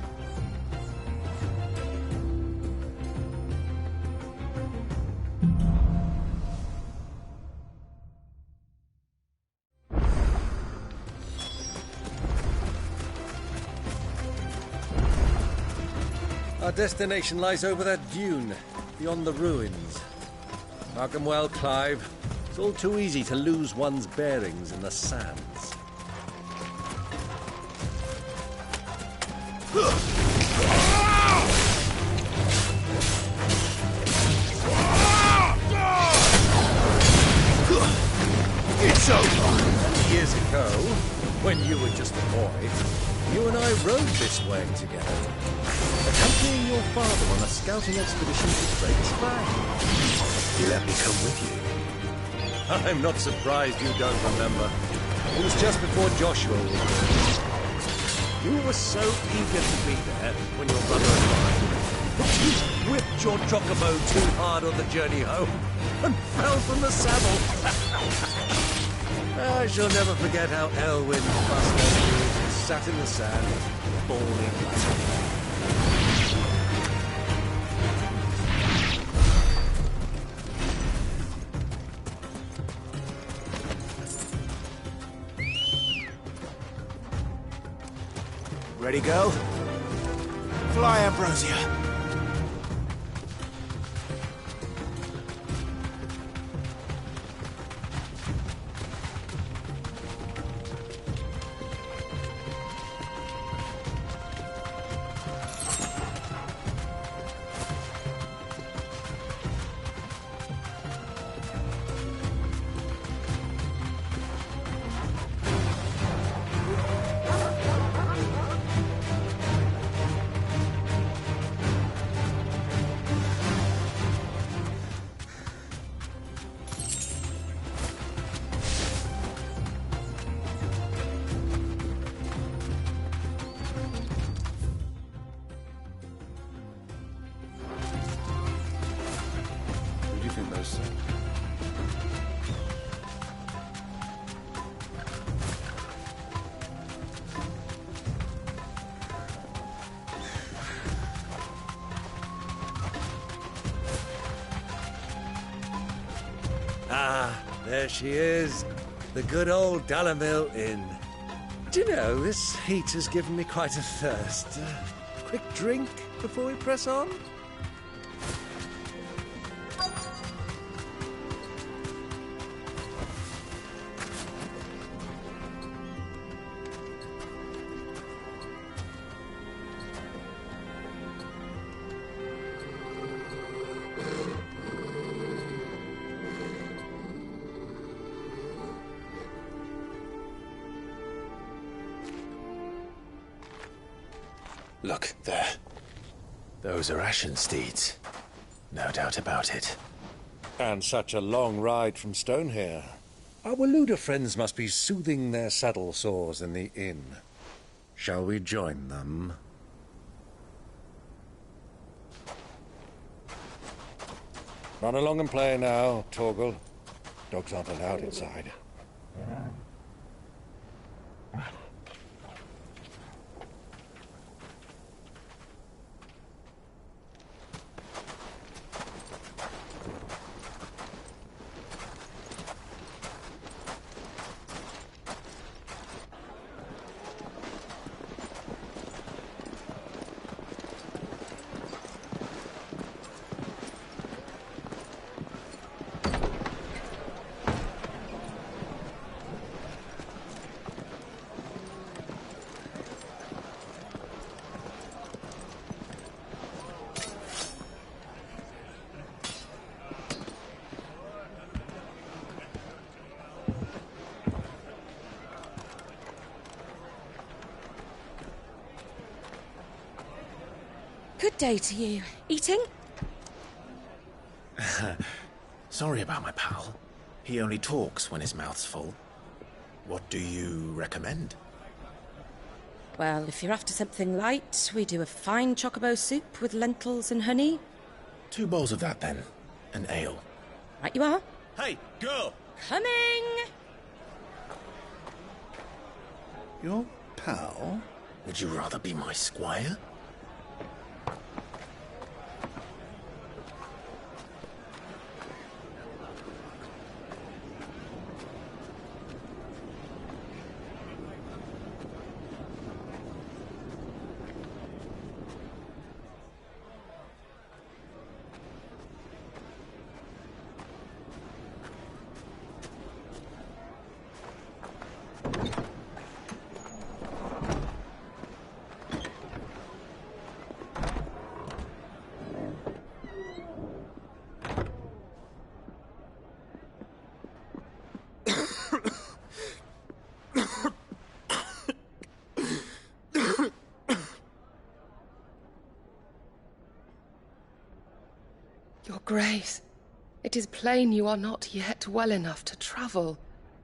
Our destination lies over that dune, beyond the ruins. Mark 'em well, Clive. It's all too easy to lose one's bearings in the sands. It's over! Years ago, when you were just a boy, you and I rode this way together, accompanying your father on a scouting expedition to FFXvi. You let me come with you. I'm not surprised you don't remember. It was just before Joshua was born. You were so eager to be there when your brother and I whipped your chocobo too hard on the journey home and fell from the saddle. I shall never forget how Elwyn bust their knees and sat in the sand, bawling like a baby. Ready, girl? Fly, Ambrosia. Ah, there she is. The good old Dalamil Inn. Do you know, this heat has given me quite a thirst. Quick drink before we press on? Look, there. Those are Ashen steeds. No doubt about it. And such a long ride from Stonehere. Our Waluda friends must be soothing their saddle sores in the inn. Shall we join them? Run along and play now, Torgal. Dogs aren't allowed inside. Good day to you. Eating? Sorry about my pal. He only talks when his mouth's full. What do you recommend? Well, if you're after something light, we do a fine chocobo soup with lentils and honey. 2 bowls of that, then. An ale. Right you are. Hey, girl! Coming! Your pal? Would you rather be my squire? Your Grace, it is plain you are not yet well enough to travel.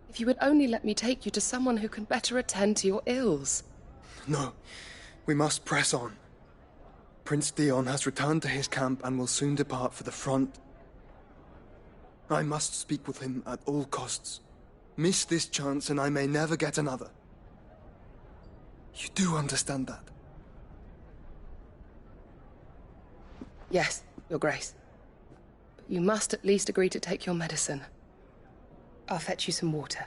If you would only let me take you to someone who can better attend to your ills. No, we must press on. Prince Dion has returned to his camp and will soon depart for the front. I must speak with him at all costs. Miss this chance and I may never get another. You do understand that? Yes, Your Grace. But you must at least agree to take your medicine. I'll fetch you some water.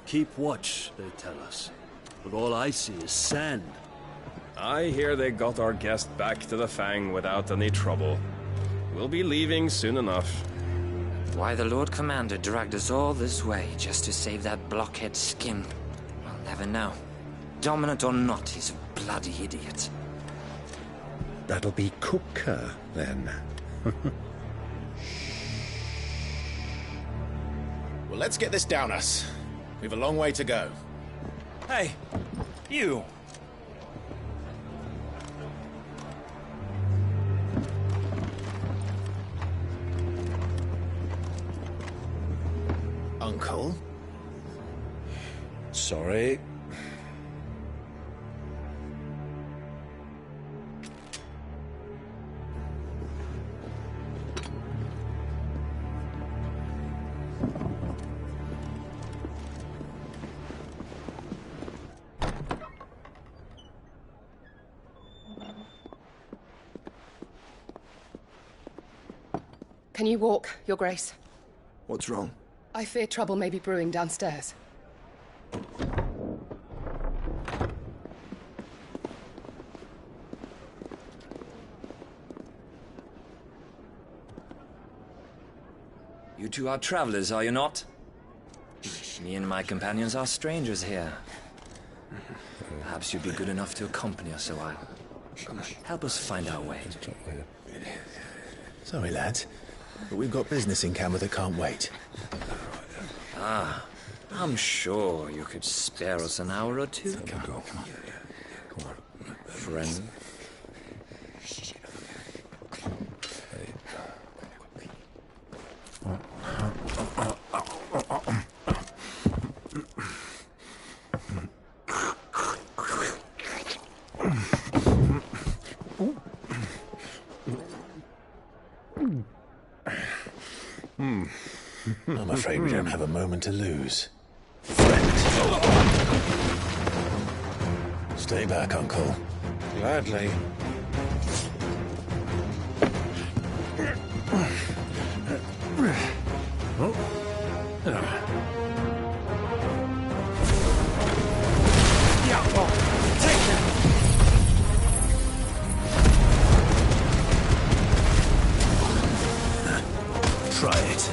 Keep watch, they tell us. But all I see is sand. I hear they got our guest back to the Fang without any trouble. We'll be leaving soon enough. Why the Lord Commander dragged us all this way just to save that blockhead's skin, I'll never know. Dominant or not, he's a bloody idiot. That'll be Cooker, then. Well, let's get this down us. We've a long way to go. Hey, you! Uncle? Sorry. Can you walk, Your Grace? What's wrong? I fear trouble may be brewing downstairs. You two are travelers, are you not? Me and my companions are strangers here. Perhaps you'd be good enough to accompany us a while. Help us find our way. Sorry, lads, but we've got business in camera that can't wait. Ah, I'm sure you could spare us an hour or two. Come on. Friend. I'm afraid we don't have a moment to lose. Stay back, Uncle. Gladly. Try it.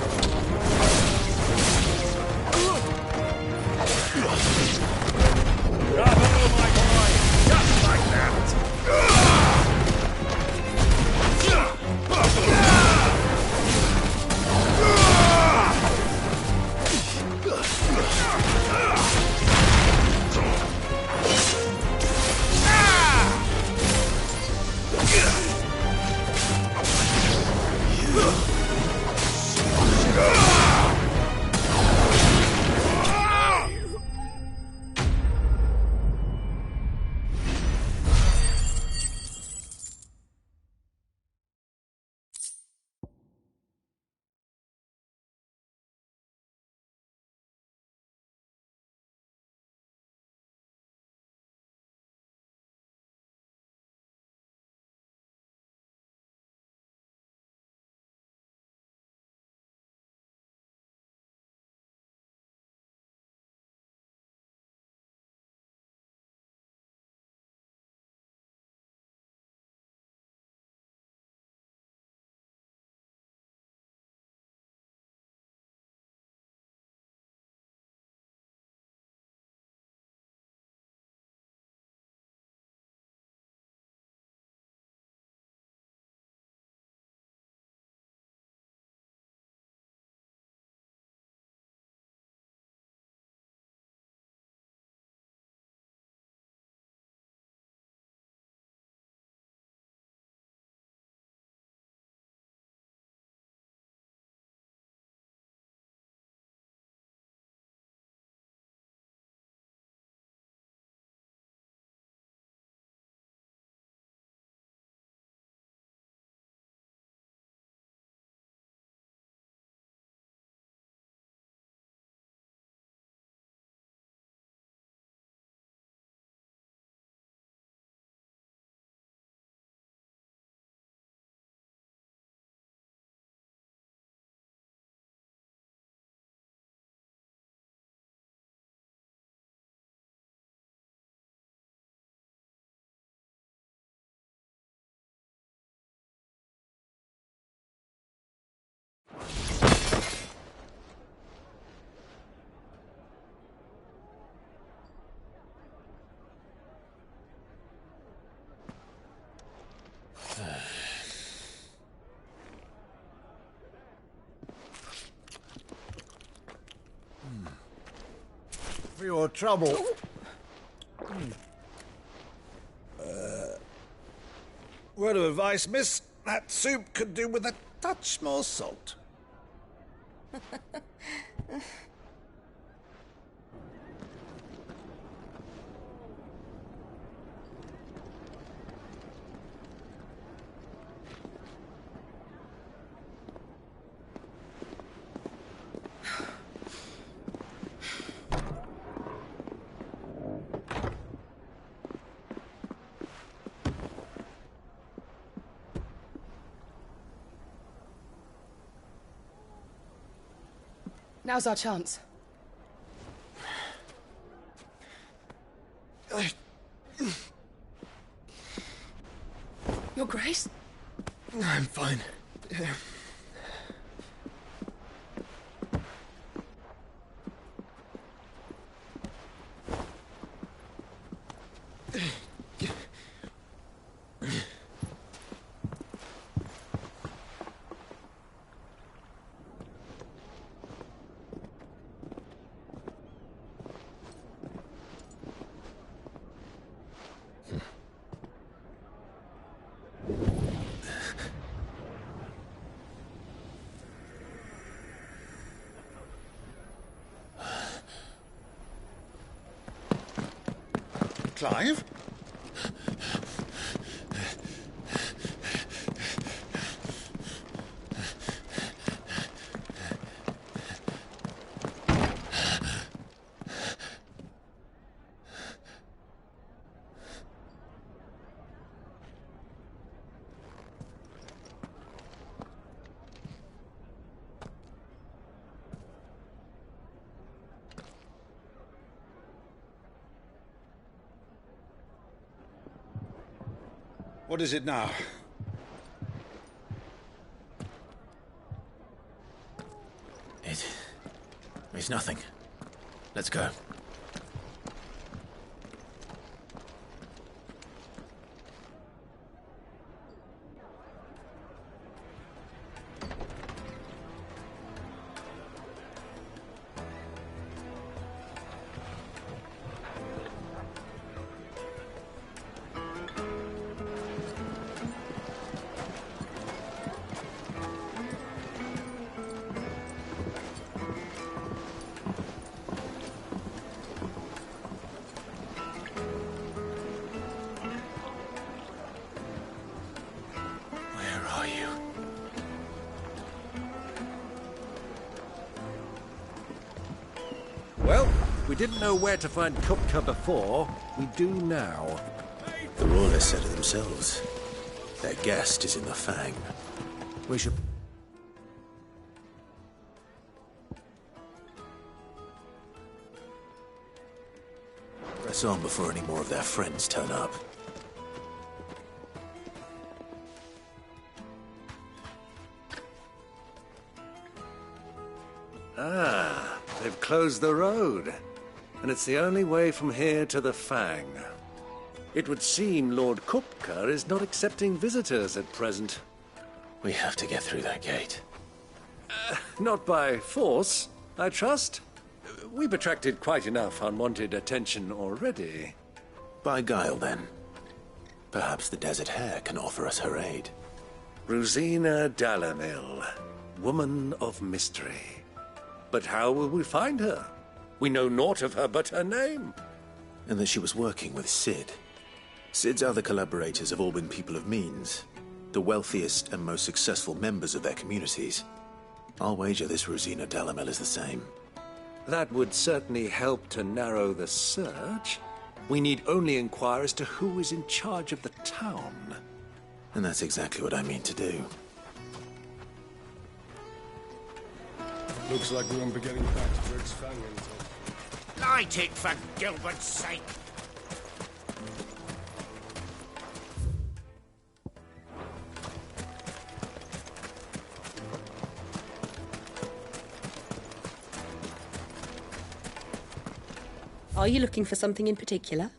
for your trouble. Word of advice, miss. That soup could do with a touch more salt. Now's our chance. Your Grace? I'm fine. Clive? What is it now? It's nothing. Let's go. Well, we didn't know where to find Kupka before. We do now. The Royalists said it themselves. Their guest is in the Fang. We should... press on before any more of their friends turn up. Ah, they've closed the road. And it's the only way from here to the Fang. It would seem Lord Kupka is not accepting visitors at present. We have to get through that gate. Not by force, I trust. We've attracted quite enough unwanted attention already. By guile, then. Perhaps the Desert Hare can offer us her aid. Rosina Dalamil, woman of mystery. But how will we find her? We know naught of her but her name. And that she was working with Sid. Sid's other collaborators have all been people of means, the wealthiest and most successful members of their communities. I'll wager this Rosina Dalamel is the same. That would certainly help to narrow the search. We need only inquire as to who is in charge of the town. And that's exactly what I mean to do. Looks like we won't be getting back to Rick's Fang until... Light it, for Gilbert's sake! Are you looking for something in particular?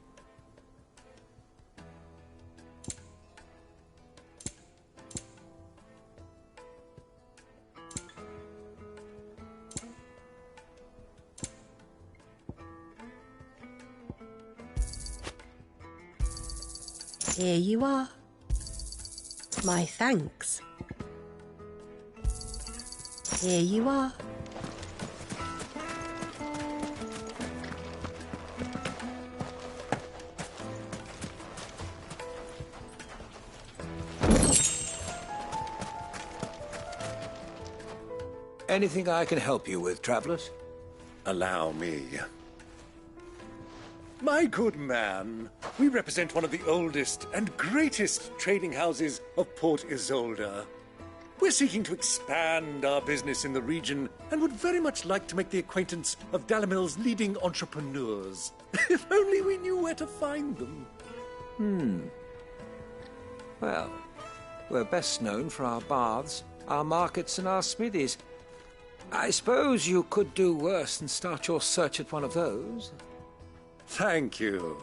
Here you are. My thanks. Here you are. Anything I can help you with, travelers? Allow me. My good man, we represent one of the oldest and greatest trading houses of Port Isolde. We're seeking to expand our business in the region and would very much like to make the acquaintance of Dalamil's leading entrepreneurs. If only we knew where to find them. Well, we're best known for our baths, our markets, and our smithies. I suppose you could do worse than start your search at one of those. Thank you.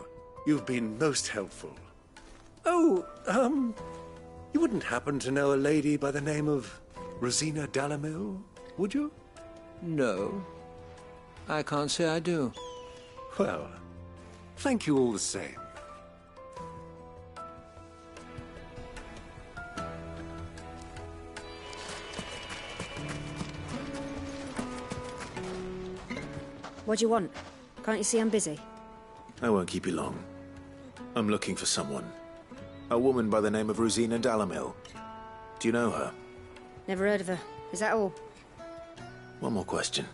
You've been most helpful. Oh, you wouldn't happen to know a lady by the name of Rosina Dalamil, would you? No, I can't say I do. Well, thank you all the same. What do you want? Can't you see I'm busy? I won't keep you long. I'm looking for someone. A woman by the name of Rosina Dalamil. Do you know her? Never heard of her. Is that all? One more question.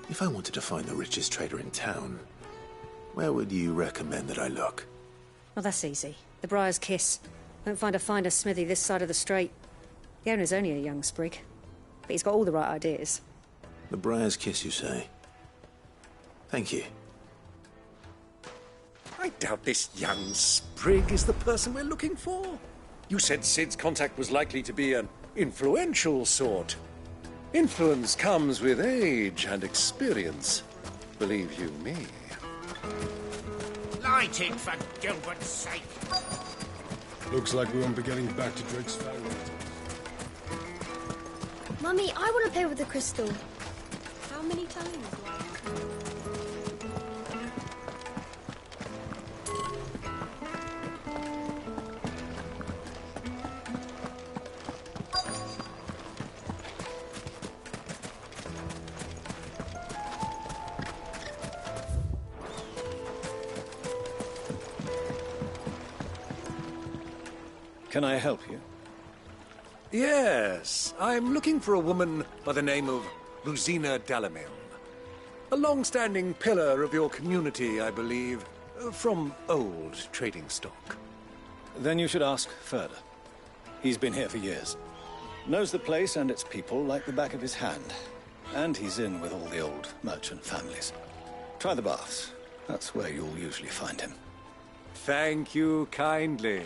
If I wanted to find the richest trader in town, where would you recommend that I look? Well, that's easy. The Briar's Kiss. Won't find a finer smithy this side of the strait. The owner's only a young sprig, but he's got all the right ideas. The Briar's Kiss, you say? Thank you. I doubt this young sprig is the person we're looking for. You said Sid's contact was likely to be an influential sort. Influence comes with age and experience. Believe you me. Light it, for Gilbert's sake. Looks like we won't be getting back to Drake's Fang. Mummy, I want to play with the crystal. How many times? Can I help you? Yes, I'm looking for a woman by the name of Rosina Dalamil. A long-standing pillar of your community, I believe, from old trading stock. Then you should ask further. He's been here for years. Knows the place and its people like the back of his hand. And he's in with all the old merchant families. Try the baths. That's where you'll usually find him. Thank you kindly.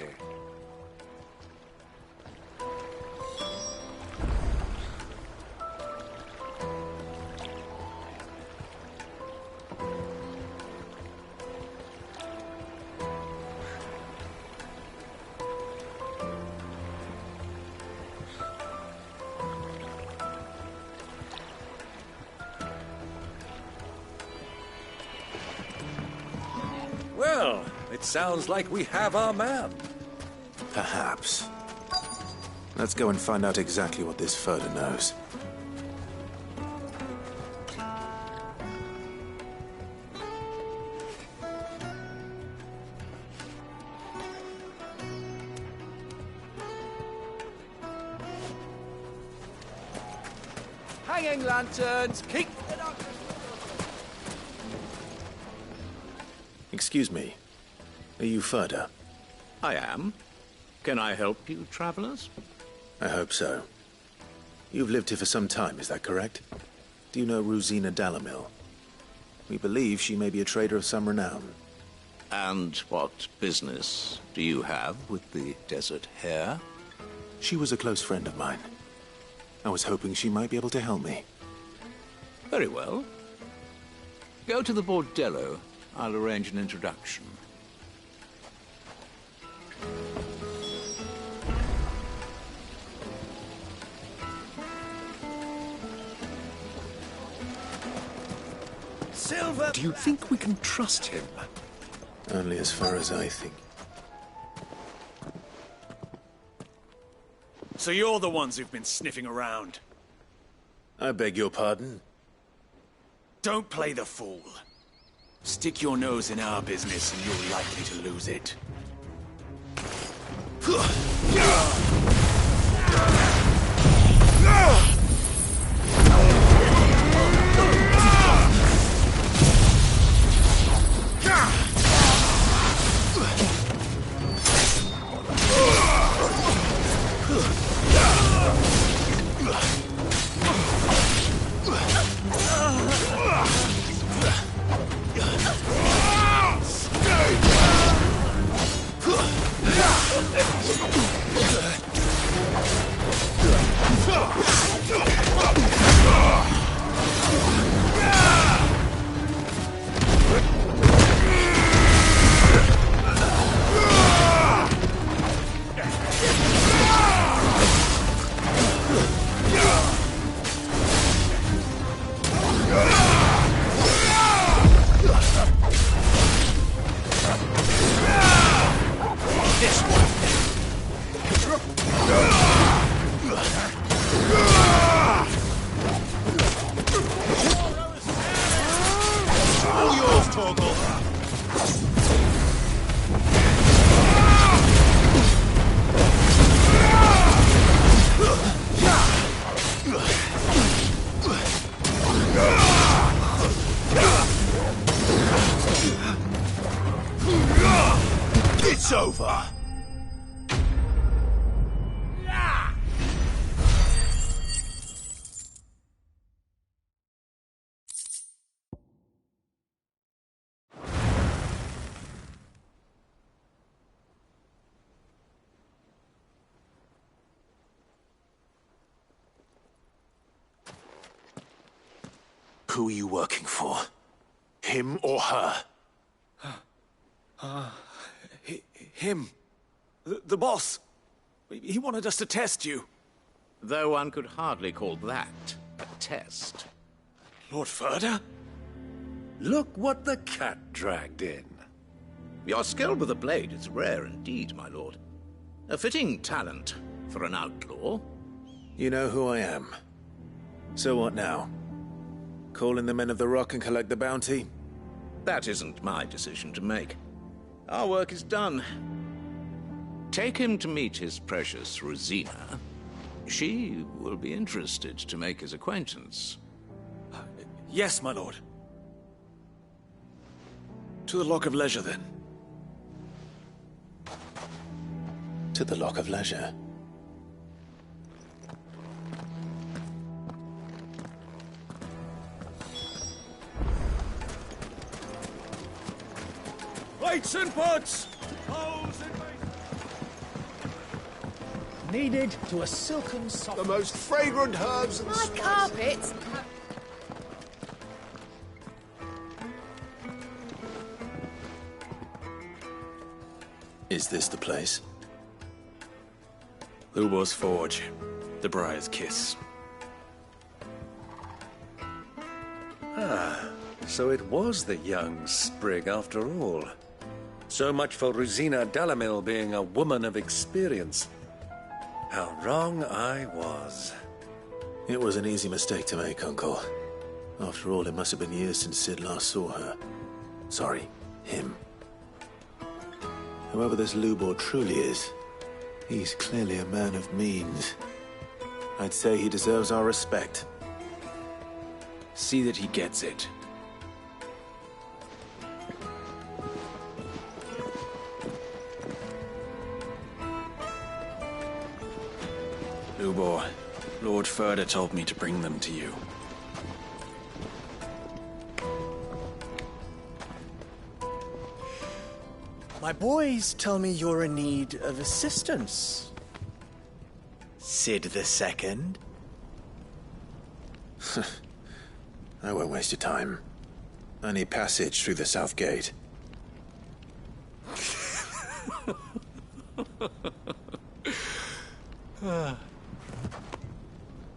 Well, it sounds like we have our man. Perhaps. Let's go and find out exactly what this Furter knows. Hanging lanterns, keep... Excuse me. Are you Furter? I am. Can I help you, travelers? I hope so. You've lived here for some time, is that correct? Do you know Rosina Dalamil? We believe she may be a trader of some renown. And what business do you have with the Desert Hare? She was a close friend of mine. I was hoping she might be able to help me. Very well. Go to the bordello. I'll arrange an introduction. Silver! Do you think we can trust him? Only as far as I think. So you're the ones who've been sniffing around. I beg your pardon? Don't play the fool. Stick your nose in our business and you're likely to lose it. It's over! Who are you working for? Him or her? Him. The boss. He wanted us to test you. Though one could hardly call that a test. Lord Ferda? Look what the cat dragged in. Your skill with the blade is rare indeed, my lord. A fitting talent for an outlaw. You know who I am. So what now? Call in the Men of the Rock and collect the bounty? That isn't my decision to make. Our work is done. Take him to meet his precious Rosina. She will be interested to make his acquaintance. Yes, my lord. To the Lock of Leisure, then. To the Lock of Leisure. Plates and pots! Needed to a silken soft. The most fragrant herbs and My carpets! Is this the place? Lubor's Forge. The Briar's Kiss. Ah, so it was the young sprig after all. So much for Rosina Dalamil being a woman of experience. How wrong I was. It was an easy mistake to make, Uncle. After all, it must have been years since Sid last saw her. Sorry, him. Whoever this Lubor truly is, he's clearly a man of means. I'd say he deserves our respect. See that he gets it. Lubor, Lord Ferda told me to bring them to you. My boys tell me you're in need of assistance. Sid the Second? I won't waste your time. I need passage through the south gate.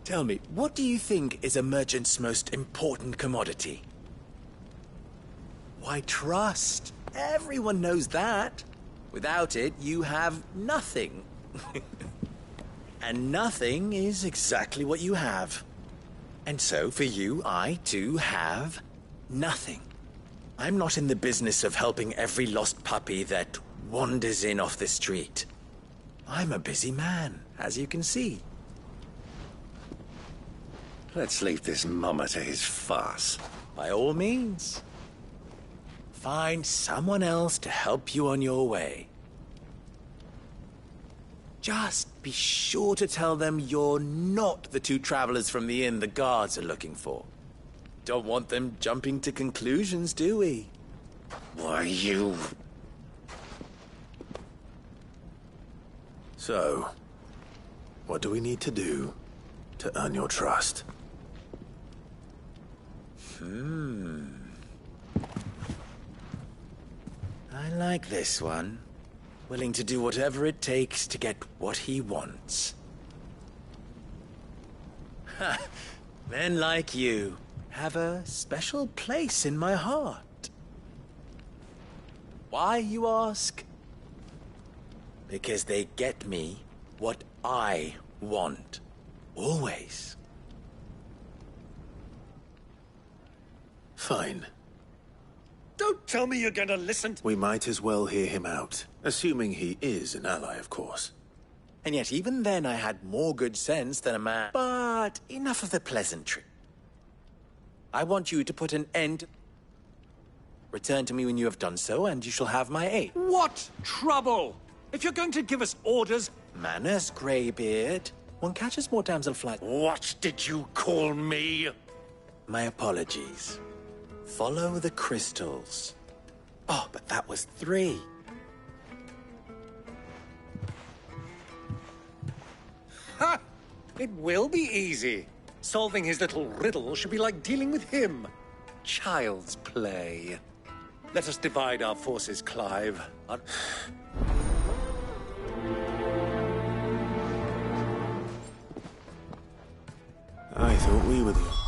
Tell me, what do you think is a merchant's most important commodity? Why, trust. Everyone knows that. Without it, you have nothing. And nothing is exactly what you have. And so, for you, I, too, have nothing. I'm not in the business of helping every lost puppy that wanders in off the street. I'm a busy man, as you can see. Let's leave this mummer to his farce. By all means. Find someone else to help you on your way. Just be sure to tell them you're not the two travelers from the inn the guards are looking for. Don't want them jumping to conclusions, do we? Why, you... So, what do we need to do to earn your trust? I like this one. Willing to do whatever it takes to get what he wants. Ha! Men like you have a special place in my heart. Why, you ask? Because they get me what I want. Always. Fine. Don't tell me you're going to listen to... We might as well hear him out. Assuming he is an ally, of course. And yet even then I had more good sense than a man. But enough of the pleasantry. I want you to put an end... Return to me when you have done so, and you shall have my aid. What trouble? If you're going to give us orders... Manners, Greybeard. One catches more damselflies. What did you call me? My apologies. Follow the crystals. Oh, but that was 3. Ha! It will be easy. Solving his little riddle should be like dealing with him. Child's play. Let us divide our forces, Clive. I thought we were the...